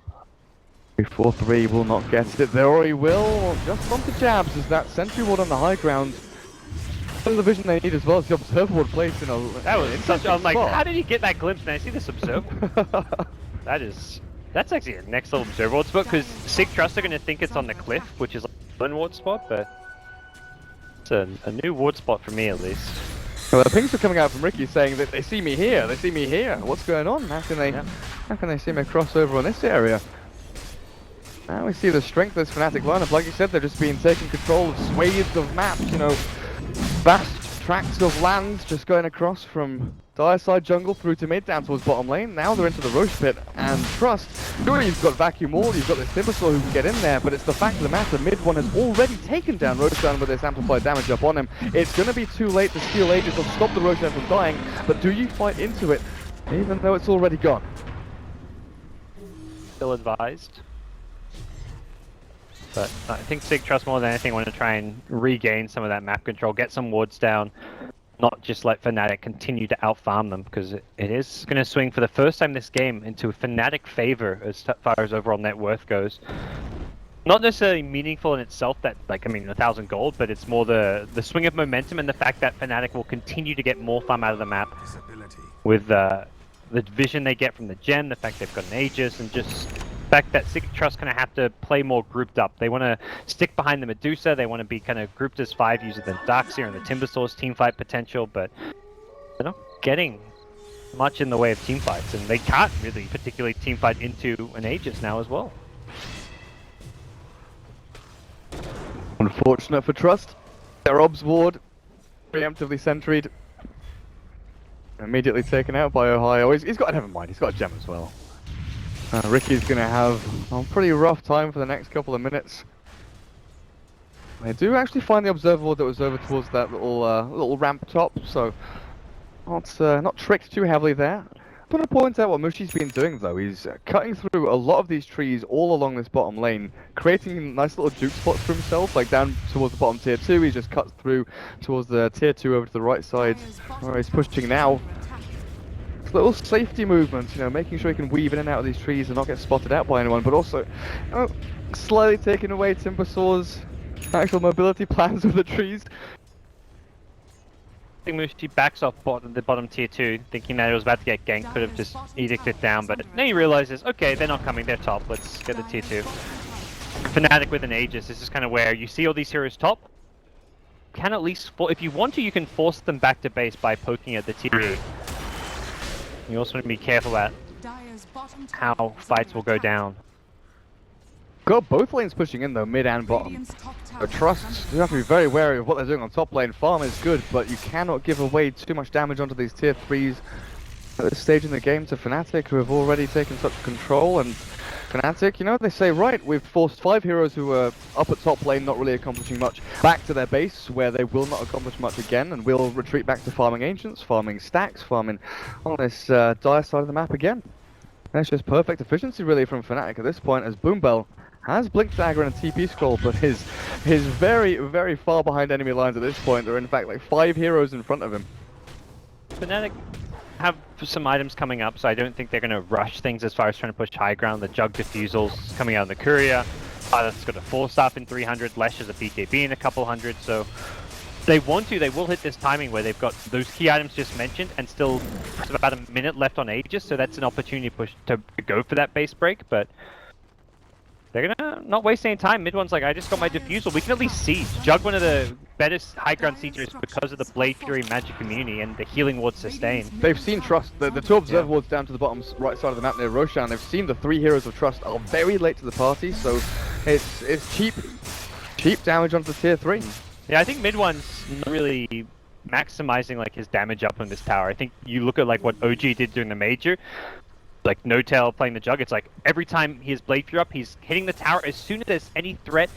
3-4-3 will not get it. There or he will. Just onto jabs as that Sentry Ward on the high ground. The vision they need as well as the Observer Ward placed in a... That was such... I'm like, how did he get that glimpse? Man, I see this Observer. That's actually a next level Observer Ward spot, because Signature.Trust are going to think it's on the cliff, which is like a Lone Ward spot, but it's a new ward spot for me at least. Well, the pings are coming out from Ricky saying that they see me here, they see me here. What's going on? How can they see me cross over on this area? Now we see the strength of this Fnatic lineup. Like you said, they're just being taking control of swathes of maps, you know, vast tracts of land just going across from dire side jungle through to mid down towards bottom lane. Now they're into the Roche pit, and Trust, sure, you've got Vacuum Wall, you've got this Timbersaw who can get in there, but it's the fact of the matter, mid one has already taken down Roshan with this amplified damage up on him. It's going to be too late to steal Aegis or stop the Roshan from dying, but do you fight into it, even though it's already gone? Still advised. But I think Signature.Trust more than anything want to try and regain some of that map control, get some wards down, not just let Fnatic continue to out-farm them, because it is going to swing for the first time this game into a Fnatic favor as far as overall net worth goes. Not necessarily meaningful in itself that, like, I mean, 1,000 gold, but it's more the swing of momentum and the fact that Fnatic will continue to get more farm out of the map with the vision they get from the gem, the fact they've got an Aegis, and just fact that Signature.Trust kind of have to play more grouped up. They want to stick behind the Medusa. They want to be kind of grouped as 5 using the Darkseer and the Timbersaws teamfight potential, but they're not getting much in the way of teamfights, and they can't really particularly teamfight into an Aegis now as well. Unfortunate for Trust. Their Obs Ward preemptively sentryed. Immediately taken out by Ohio. He's got, never mind, he's got a gem as well. Ricky's going to have a pretty rough time for the next couple of minutes. They do actually find the observer ward that was over towards that little ramp top, so not tricked too heavily there. I want to point out what Mushi's been doing though. He's cutting through a lot of these trees all along this bottom lane, creating nice little juke spots for himself, like down towards the bottom tier 2. He just cuts through towards the tier 2 over to the right side, where he's pushing now. Little safety movements, making sure he can weave in and out of these trees and not get spotted out by anyone, but also, slightly taking away Timbersaw's actual mobility plans with the trees. I think Mushi backs off the bottom tier 2, thinking that it was about to get ganked, could have just edicted down, but then he realizes, okay, they're not coming, they're top, let's get the tier 2. Fnatic with an Aegis, this is kind of where you see all these heroes top, can at least, if you want to, you can force them back to base by poking at the tier 2. You also want to be careful about how fights will go down. Got both lanes pushing in though, mid and bottom. Trust, you have to be very wary of what they're doing on top lane. Farm is good, but you cannot give away too much damage onto these tier 3s at this stage in the game to Fnatic, who have already taken such control. And Fnatic, they say, right, we've forced 5 heroes who are up at top lane, not really accomplishing much, back to their base, where they will not accomplish much again, and we'll retreat back to farming Ancients, farming stacks, farming on this dire side of the map again. That's just perfect efficiency, really, from Fnatic at this point, as Boombell has Blink Dagger and a TP Scroll, but is very, very far behind enemy lines at this point. There are, in fact, like 5 heroes in front of him. Fnatic have some items coming up, so I don't think they're going to rush things as far as trying to push high ground. The Jug Diffusal's coming out in the Courier. That's got a 4-staff in 300. Lesh has a BKB in a couple hundred, so they want to, they will hit this timing where they've got those key items just mentioned and still about a minute left on Aegis, so that's an opportunity to go for that base break, but they're gonna not waste any time. Mid one's like, I just got my Diffusal. We can at least siege. Jug one of the better high ground siegers because of the Blade Fury magic immunity and the healing ward sustain. They've seen Trust. The 2 observer wards down to the bottom right side of the map near Roshan. They've seen the 3 heroes of Trust are very late to the party, so it's cheap damage onto the tier 3. Yeah, I think mid one's not really maximizing like his damage up on this tower. I think you look at like what OG did during the major, like No Tail playing the Jug, it's like every time he has Blade Fury up, he's hitting the tower as soon as there's any threat.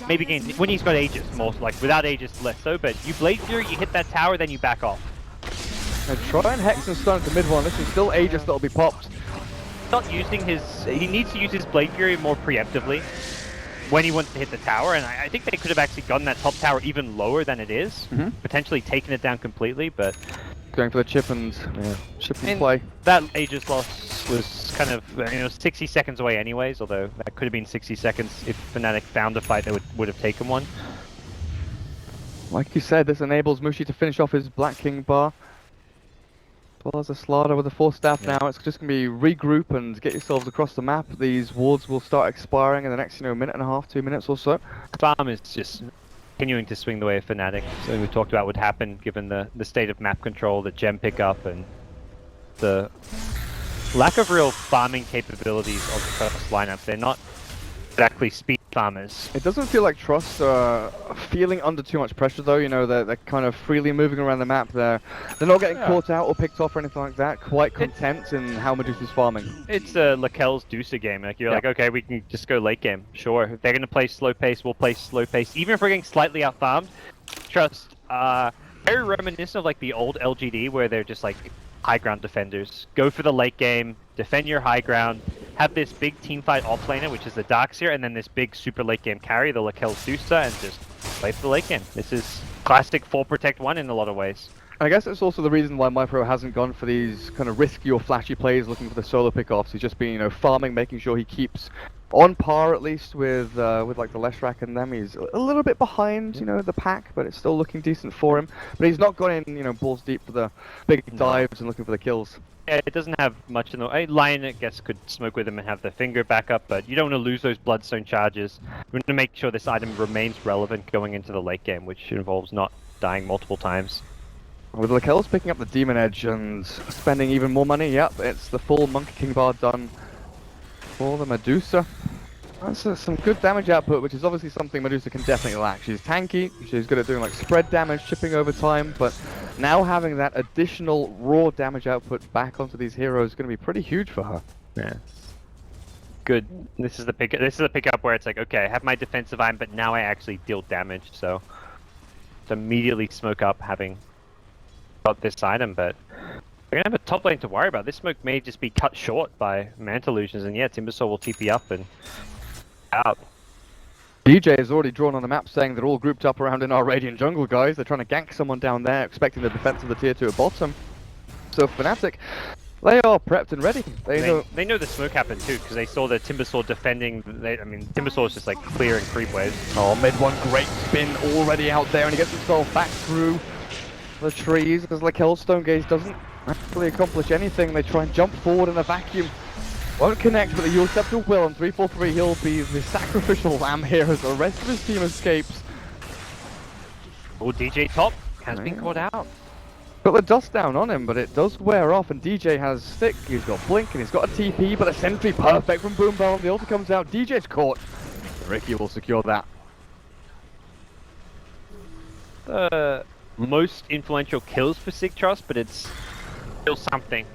Maybe again, when he's got Aegis, more like without Aegis less so, but you Blade Fury, you hit that tower, then you back off. Now try and Hex and stun to mid one. This is still Aegis that'll be popped. Not using he needs to use his Blade Fury more preemptively when he wants to hit the tower, and I think they could have actually gotten that top tower even lower than it is, potentially taken it down completely, but going for the chip and play. That Aegis loss was kind of 60 seconds away anyways, although that could have been 60 seconds if Fnatic found a fight that would have taken one. Like you said, this enables Mushi to finish off his Black King bar. As well as a Slaughter with a 4-staff now. It's just going to be regroup and get yourselves across the map. These wards will start expiring in the next minute and a half, 2 minutes or so. Farm is just continuing to swing the way of Fnatic. So we talked about what would happen given the state of map control, the gem pickup, and the lack of real farming capabilities of the first lineup. They're not exactly speed farmers. It doesn't feel like Trust are feeling under too much pressure though, they're kind of freely moving around the map. They're not getting caught out or picked off or anything like that, quite content in how Medusa's farming. It's a Lakel's Deucer game, like you're like, okay, we can just go late game, sure. If they're going to play slow pace, we'll play slow pace. Even if we're getting slightly out farmed, Trust, very reminiscent of like the old LGD where they're just like high ground defenders. Go for the late game, defend your high ground, have this big teamfight offlaner, which is the Darkseer, and then this big super late game carry, the Lakel's Deucer, and just play for the late game. This is classic 4 Protect 1 in a lot of ways. I guess it's also the reason why MyPro hasn't gone for these kind of risky or flashy plays looking for the solo pickoffs. He's just been, farming, making sure he keeps on par at least with like the Leshrac and them. He's a little bit behind, you know, the pack, but it's still looking decent for him. But he's not gone in, you know, balls deep for the big dives and looking for the kills. Yeah, it doesn't have much in the Lion, I guess, could smoke with him and have the finger back up, but you don't want to lose those Bloodstone charges. You want to make sure this item remains relevant going into the late game, which involves not dying multiple times. With Lakel's picking up the Demon Edge and spending even more money, yep, it's the full Monkey King bar done for the Medusa. That's some good damage output, which is obviously something Medusa can definitely lack. She's tanky, she's good at doing like spread damage, chipping over time, but now having that additional raw damage output back onto these heroes is going to be pretty huge for her. Yeah. Good. This is the pickup where it's like, okay, I have my defensive item, but now I actually deal damage, so to immediately smoke up having got this item, but we're gonna have a top lane to worry about. This smoke may just be cut short by Manta Illusions, and yeah, Timbersaw will TP up and out. DJ is already drawn on the map saying they're all grouped up around in our Radiant jungle, guys. They're trying to gank someone down there, expecting the defense of the tier 2 at bottom. So Fnatic, they are prepped and ready. They know the smoke happened too, because they saw the Timbersaw defending. I mean, Timbersaw is just like clearing creep waves. Oh, mid one, great spin already out there, and he gets himself back through the trees because Lakel's Stone Gaze doesn't actually accomplish anything. They try and jump forward in a vacuum. Won't connect, but the Eul Scepter will. On 3-4-3, he'll be the sacrificial lamb here as the rest of his team escapes. Oh, DJ top has been caught out. Got the dust down on him, but it does wear off, and DJ has stick, he's got blink, and he's got a TP, but a sentry perfect from Boom Barrel. The ulti comes out, DJ's caught. Ricky will secure that. The most influential kills for Signature.Trust, but it's still something.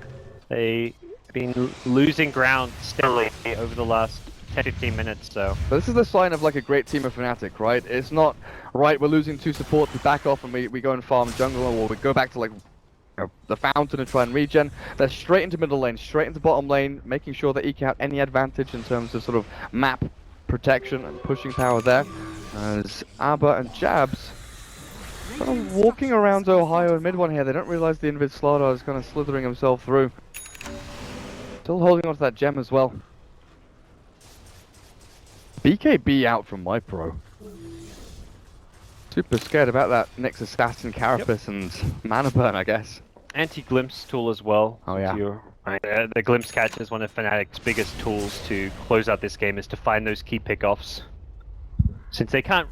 They've been losing ground steadily over the last 10-15 minutes, so. But this is the sign of like a great team of Fnatic, right? It's not, right, we're losing 2 supports, we back off and we go and farm jungle, or we go back to like the fountain and try and regen. They're straight into middle lane, straight into bottom lane, making sure they eke out any advantage in terms of sort of map protection and pushing power there. As Abba and Jabs kind of walking around Ohio in mid one here, they don't realize the Invid Slardar is kind of slithering himself through. Still holding on to that gem as well. BKB out from my pro. Super scared about that Nyx Assassin Carapace and Mana Burn, I guess. Anti-glimpse tool as well. Oh yeah. The glimpse catch is one of Fnatic's biggest tools to close out this game, is to find those key pickoffs. Since they can't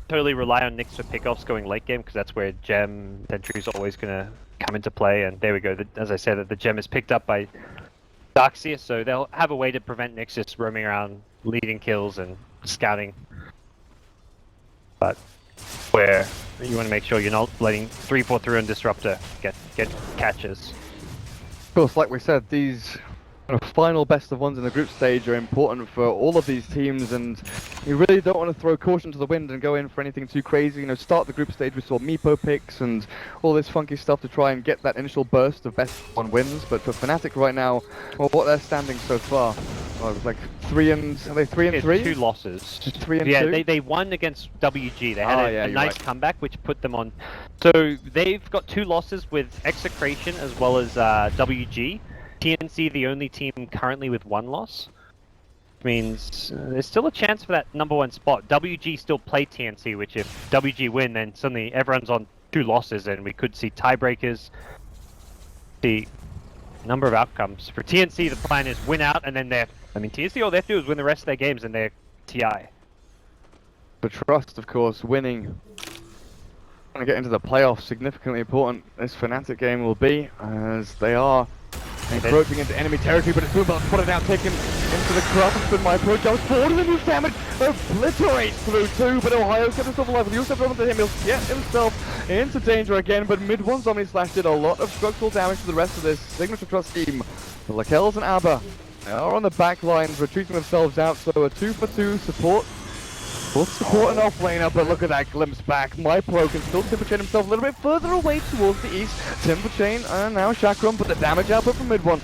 totally rely on Nyx for pickoffs going late game, because that's where gem sentry is always going to come into play, and there we go. As I said, the gem is picked up by Darkseer, so they'll have a way to prevent Nyx just roaming around, leading kills and scouting. But where you want to make sure you're not letting 3-4-3 and Disruptor get catches. Of course, like we said, these final best of ones in the group stage are important for all of these teams, and you really don't want to throw caution to the wind and go in for anything too crazy. You know, start the group stage, we saw Meepo picks and all this funky stuff to try and get that initial burst of best one wins. But for Fnatic right now, well, what they're standing so far, well, it was like 3 and 3? 2 losses. 3 and 2. Yeah, they won against WG. They had a nice comeback, which put them on. So they've got 2 losses with Execration as well as WG. TNC the only team currently with 1 loss. Which means there's still a chance for that #1 spot. WG still play TNC, which if WG win, then suddenly everyone's on 2 losses, and we could see tiebreakers. The number of outcomes. For TNC, the plan is win out, and then TNC, all they have to do is win the rest of their games, and they're TI. For Trust, of course, winning. Trying to get into the playoffs, significantly important this Fnatic game will be, as they are encroaching into enemy territory, but it's Boomba spotted out, taken into the crusp, and my pro jumps forward and the move damage obliterates through 2, but Ohio kept himself alive. With Yusuf over to him, he'll get himself into danger again, but mid-1 Zombie Slash did a lot of structural damage to the rest of this Signature.Trust team. The Lakels and Abba, they are on the back lines, retreating themselves out, so a 2-for-2 support. Full support and off laner, but look at that glimpse back. My pro can still Timber Chain himself a little bit further away towards the east. Timber Chain and now Chakram, but the damage output from mid-1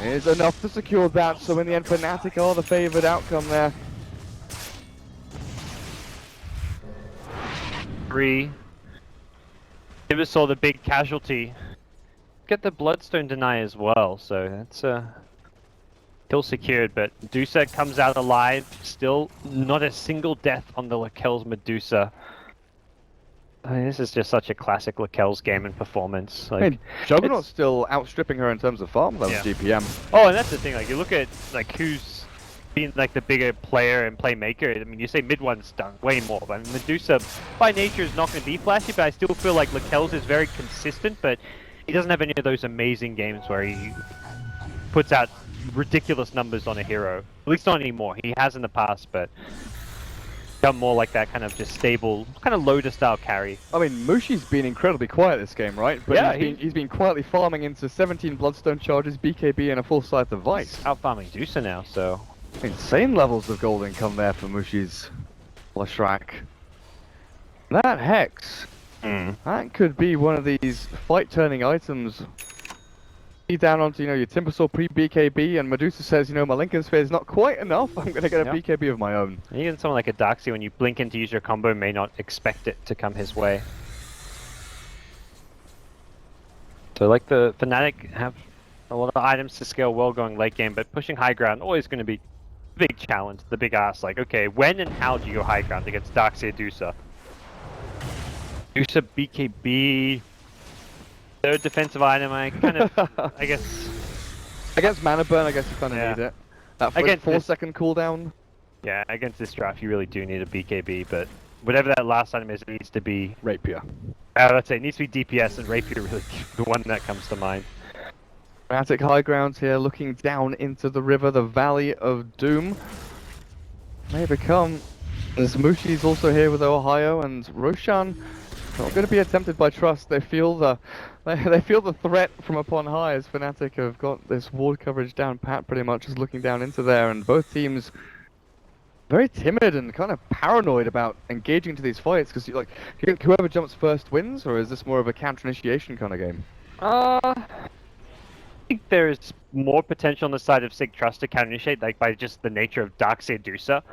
is enough to secure that. So in the end, Fnatic are the favoured outcome there. 3. Timber saw the big casualty. Get the Bloodstone deny as well, so that's Kill secured, but Medusa comes out alive. Still not a single death on the Lakel's Medusa. I mean, this is just such a classic Lakel's game and performance. Like, I mean, Juggernaut's still outstripping her in terms of farm level GPM. Oh, and that's the thing. Like, you look at like who's been like the bigger player and playmaker. I mean, you say mid one's done way more, but I mean, Medusa by nature is not going to be flashy. But I still feel like Lakel's is very consistent, but he doesn't have any of those amazing games where he puts out ridiculous numbers on a hero. At least not anymore. He has in the past, but become more like that kind of just stable, kind of loader style carry. I mean, Mushi's been incredibly quiet this game, right? But Yeah, he's been quietly farming into 17 Bloodstone charges, BKB, and a full Scythe of Vice. Out farming Medusa now, so Insane levels of gold income there for Mushi's Leshrac. That Hex, that could be one of these fight-turning items. Down onto, your Timbersaw pre-BKB, and Medusa says, my Lincoln Sphere is not quite enough, I'm going to get a BKB of my own. Even someone like a Darkseid, when you blink in to use your combo, may not expect it to come his way. So like the Fnatic have a lot of items to scale well going late game, but pushing high ground always going to be a big challenge, the big ask. Like, okay, when and how do you go high ground against Darkseid Medusa? Medusa BKB... Third defensive item, I kind of, I guess... Against Mana Burn, I guess you kind of need it. That 4-second cooldown. Yeah, against this draft, you really do need a BKB, but whatever that last item is, it needs to be... Rapier. I'd say it needs to be DPS, and Rapier really the one that comes to mind. Fnatic high grounds here, looking down into the river, the Valley of Doom. May become... There's Mushi's also here with Ohio, and Roshan not going to be attempted by Trust. They feel the threat from upon high as Fnatic have got this ward coverage down pat pretty much, is looking down into there, and both teams very timid and kind of paranoid about engaging into these fights, because whoever jumps first wins, or is this more of a counter initiation kind of game? I think there's more potential on the side of Signature.Trust to counter initiate, like by just the nature of Darkseid Medusa.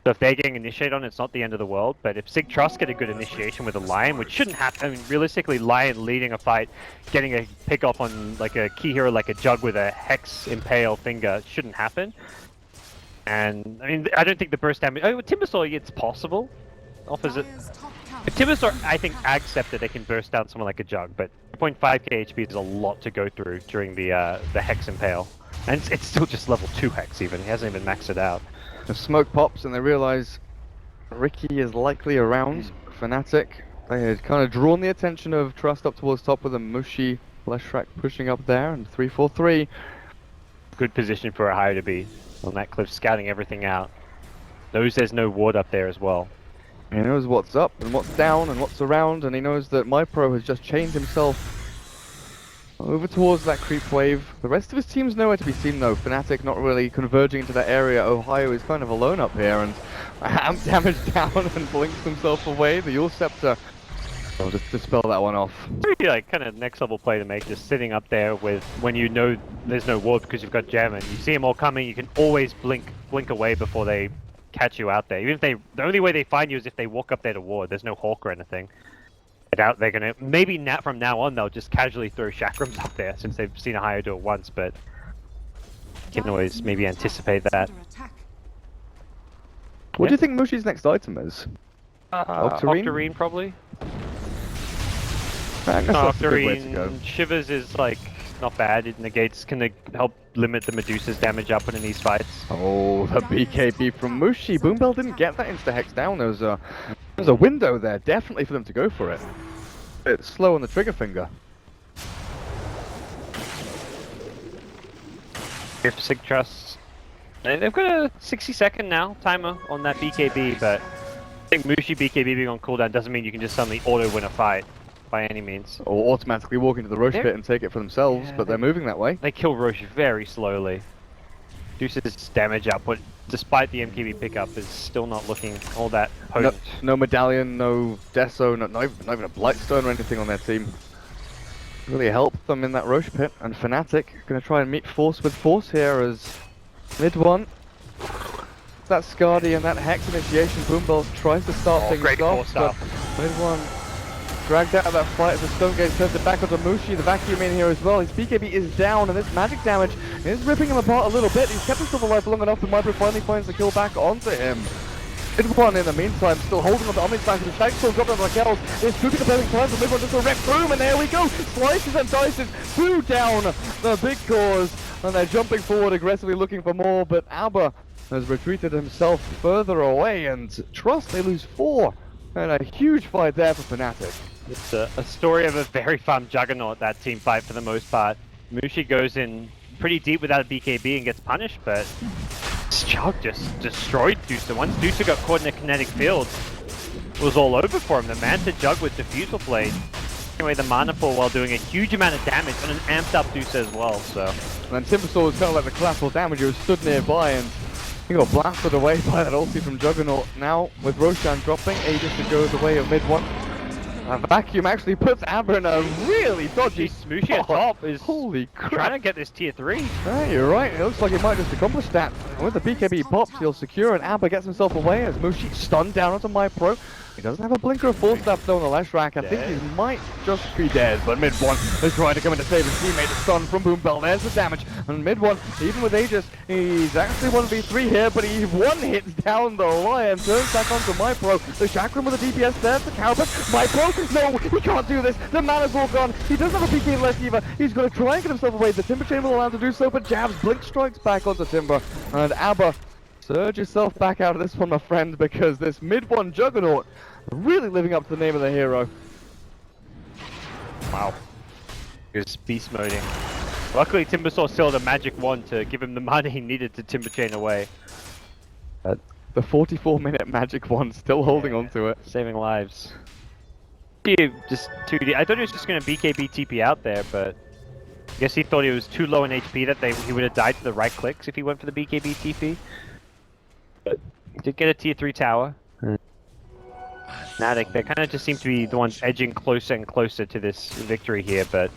So if they're getting initiated on, it's not the end of the world. But if Signature.Trust get a good initiation with a Lion, which shouldn't happen. I mean, realistically, Lion leading a fight, getting a pick off on like a key hero like a Jug with a Hex Impale finger shouldn't happen. And I mean, I don't think the burst damage. Oh, with Timbersaw, it's possible. Offers it. With Timbersaw, I think accept that they can burst down someone like a Jug, but 0.5k HP is a lot to go through during the Hex Impale, and it's still just level 2 Hex even. He hasn't even maxed it out. The smoke pops and they realize Ricky is likely around. Fnatic, they had kind of drawn the attention of Trust up towards top with a Mushi Leshrac pushing up there, and 3-4-3. Good position for a higher to be on that cliff, scouting everything out. Knows there's no ward up there as well. He knows what's up and what's down and what's around, and he knows that MyPro has just chained himself over towards that creep wave. The rest of his team's nowhere to be seen though. Fnatic not really converging into that area. Ohio is kind of alone up here, and amp damage down and blinks himself away. The Yule Scepter. I'll just dispel that one off. Pretty like kind of next level play to make, just sitting up there with when you know there's no ward because you've got gem and you see them all coming. You can always blink away before they catch you out there. Even if the only way they find you is if they walk up there to ward. There's no hawk or anything. I doubt they're gonna. Maybe from now on they'll just casually throw chakrams up there since they've seen a higher do it once, but you can always maybe anticipate that. What do you think Mushi's next item is? Octarine probably. I guess that's a good way to go. Shivers is like not bad. It negates, can help limit the Medusa's damage output in these fights. Oh, the BKB from Mushi. Boombell didn't get that insta hex down. There's a window there, definitely for them to go for it. It's slow on the trigger finger. If Signature.Trust, they've got a 60-second now timer on that BKB, but I think Mushi BKB being on cooldown doesn't mean you can just suddenly auto win a fight by any means. Or automatically walk into the Roche pit and take it for themselves, but they're moving that way. They kill Roche very slowly. Deuce's damage output, despite the MKB pickup, is still not looking all that potent. No medallion, no Deso, not even a Blightstone or anything on their team. Really helped them in that Roche pit, and Fnatic going to try and meet force with force here as mid one. That Skadi and that Hex initiation, Boombell tries to start things off, but mid one dragged out of that fight as the Stone Gaze turns it back onto Mushi, the vacuum in here as well. His BKB is down, and this magic damage is ripping him apart a little bit. He's kept himself alive long enough, and Mybro finally finds the kill back onto him. Mid1 in the meantime, still holding on to Omni's back, and the Shag still dropping on the kills. It's scooping the perfect time for Mid1 just to wreck through, and there we go! Slices and dices, 2 down the big cause, and they're jumping forward aggressively looking for more, but Abba has retreated himself further away, and Trust, they lose 4. And a huge fight there for Fnatic. It's a story of a very fun juggernaut, that team fight for the most part. Mushi goes in pretty deep without a BKB and gets punished, but Jug just destroyed Dusa. Once Dusa got caught in a kinetic field, it was all over for him. The Manta Jug with Diffusal Blade away the mana pool while doing a huge amount of damage on an amped up Dusa as well, so. And then Timbersaw was kind of like the collateral damage, he was stood nearby and he got blasted away by that ulti from Juggernaut. Now, with Roshan dropping, Aegis to go the way of Mid1. A vacuum actually puts Abba in a really dodgy Mushi at top is holy crap. trying to get this tier 3. Yeah, you're right, it looks like he might just accomplish that. With the BKB pops, he'll secure and Abba gets himself away as Mushi stunned down onto MyPro. He doesn't have a blinker of full step though on the left rack. I think he might just be dead, but Mid1 is trying to come in to save his teammate. A stun from Boombell, there's the damage. And Mid1, even with Aegis, he's actually 1v3 here, but he one hits down the Lion, turns back onto MyPro. The Chakram with the DPS there for Carapace. MyPro, no, he can't do this. The mana's all gone. He doesn't have a PK left either. He's going to try and get himself away. The Timber Chain will allow him to do so, but jabs, blink strikes back onto Timber. And Abba, surge yourself back out of this one, my friend, because this Mid1 Juggernaut really living up to the name of the hero. Wow. He's beast moding. Luckily, Timbersaw still had a magic wand to give him the money he needed to Timber Chain away. The 44-minute magic wand still holding on to it. Saving lives. Just 2D. I thought he was just going to BKB TP out there, but I guess he thought he was too low in HP that he would have died to the right clicks if he went for the BKB TP. But he did get a tier 3 tower. Fnatic, they kind of just seem to be the ones edging closer and closer to this victory here, but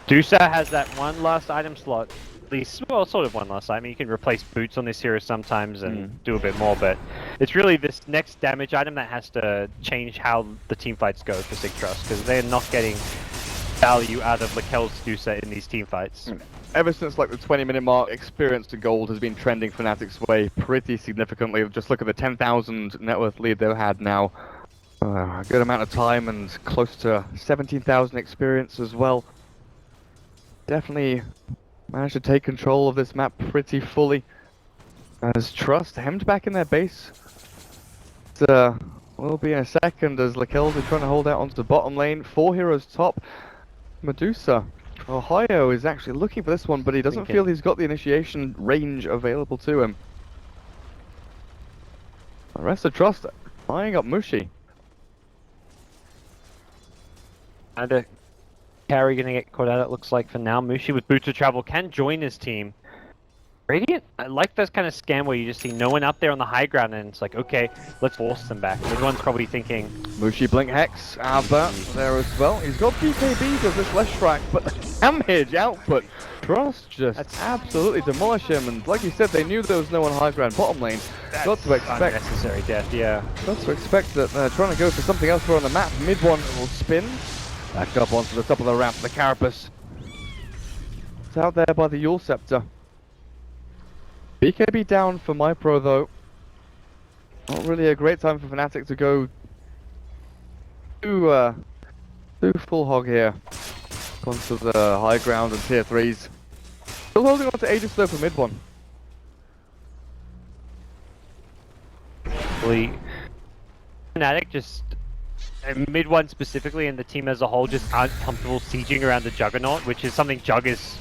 Dusa has that one last item slot, at least, well, sort of one last item. You can replace boots on this hero sometimes and do a bit more, but it's really this next damage item that has to change how the team fights go for Signature.Trust, because they're not getting value out of Lakel's Dusa in these team fights. Ever since like the 20-minute mark, experience to gold has been trending Fnatic's way pretty significantly. Just look at the 10,000 net worth lead they've had now. A good amount of time and close to 17,000 experience as well. Definitely managed to take control of this map pretty fully. As Trust hemmed back in their base. Will be in a second as Lakel's are trying to hold out onto the bottom lane. 4 heroes top. Medusa. Ohio is actually looking for this one, but he doesn't feel he's got the initiation range available to him. The rest of Trust eyeing up Mushi. And Carry gonna get caught out, it looks like, for now. Mushi with Boots of Travel can join his team. Radiant, I like this kind of scam where you just see no one out there on the high ground and it's like, okay, let's force them back. Everyone's probably thinking... Mushi Blink Hex, Abba there as well. He's got BKB because this left track, but the damage output, Trust just absolutely demolish him. And like you said, they knew there was no one high ground bottom lane. Got to expect unnecessary death, yeah. Got to expect that they're trying to go for something else on the map. Mid1 will spin. Back up onto the top of the ramp, the Carapace. It's out there by the Yule Scepter. BKB down for MyPro though. Not really a great time for Fnatic to go too full hog here. Onto the high ground and tier 3s. Still holding on to Aegis though for Mid1. Fnatic just... Mid1 specifically and the team as a whole just aren't comfortable sieging around the Juggernaut, which is something Jug is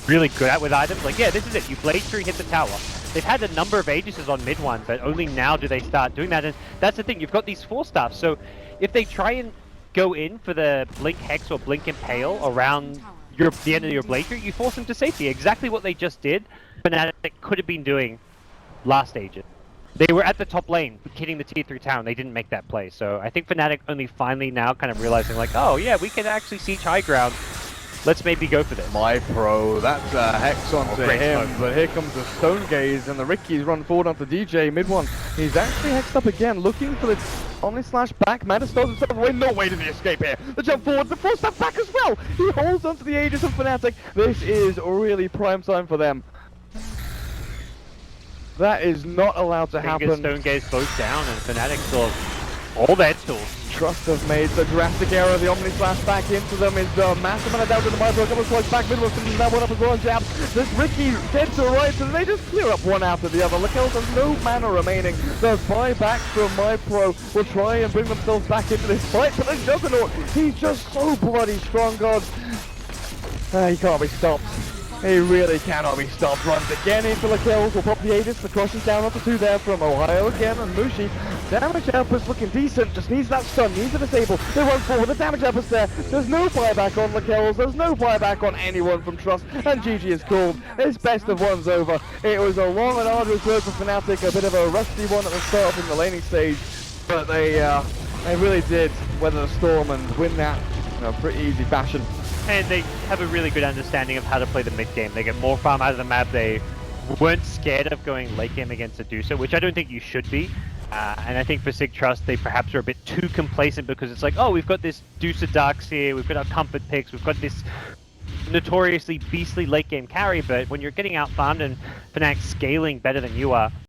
really good at with items. Like, yeah, this is it. You blade through, hit the tower. They've had a number of Aegises on Mid1, but only now do they start doing that. And that's the thing. You've got these 4 staffs. So if they try and go in for the Blink Hex or Blink Impale around the end of your blade through, you force them to safety. Exactly what they just did, Fnatic could have been doing last Aegis. They were at the top lane, hitting the tier 3 town. They didn't make that play. So I think Fnatic only finally now kind of realizing like, oh yeah, we can actually siege high ground. Let's maybe go for this. MyPro, that's a Hex onto him, but here comes the Stone Gaze and the Rickies run forward onto DJ. Mid1, he's actually hexed up again, looking for the Omni slash back, Manta stores himself away, no way to the escape here. The jump forward, the force step back as well. He holds onto the Aegis of Fnatic. This is really prime time for them. That is not allowed to happen. Stone Gaze both down, and Fnatic still have all their tools. Trust have made the drastic error. The Omni Slash back into them is massive amount of damage in the micro. A couple of slides back, middle of finishes that one up as well. Jab. This Ricky dead to the right, so they just clear up one after the other. Lakel has no mana remaining. The buyback from MyPro will try and bring themselves back into this fight, but the Juggernaut, he's just so bloody strong, God. He can't be stopped. He really cannot be stopped. Runs again into the kills. Will pop the Aegis. The cross is down onto 2 there from Ohio again. And Mushi. Damage output's looking decent. Just needs that stun. Needs to disable. They run forward. The damage output's there. There's no buyback on the kills. There's no buyback on anyone from Trust. And GG is called. It's best of one's over. It was a long and arduous road for Fnatic. A bit of a rusty one at the start in the laning stage. But they really did weather the storm and win that in a pretty easy fashion. And they have a really good understanding of how to play the mid game. They get more farm out of the map. They weren't scared of going late game against Adusa, which I don't think you should be. And I think for Signature.Trust, they perhaps are a bit too complacent because it's like, oh, we've got this Dusa Darks here, we've got our comfort picks, we've got this notoriously beastly late game carry, but when you're getting out farmed and Fnatic scaling better than you are,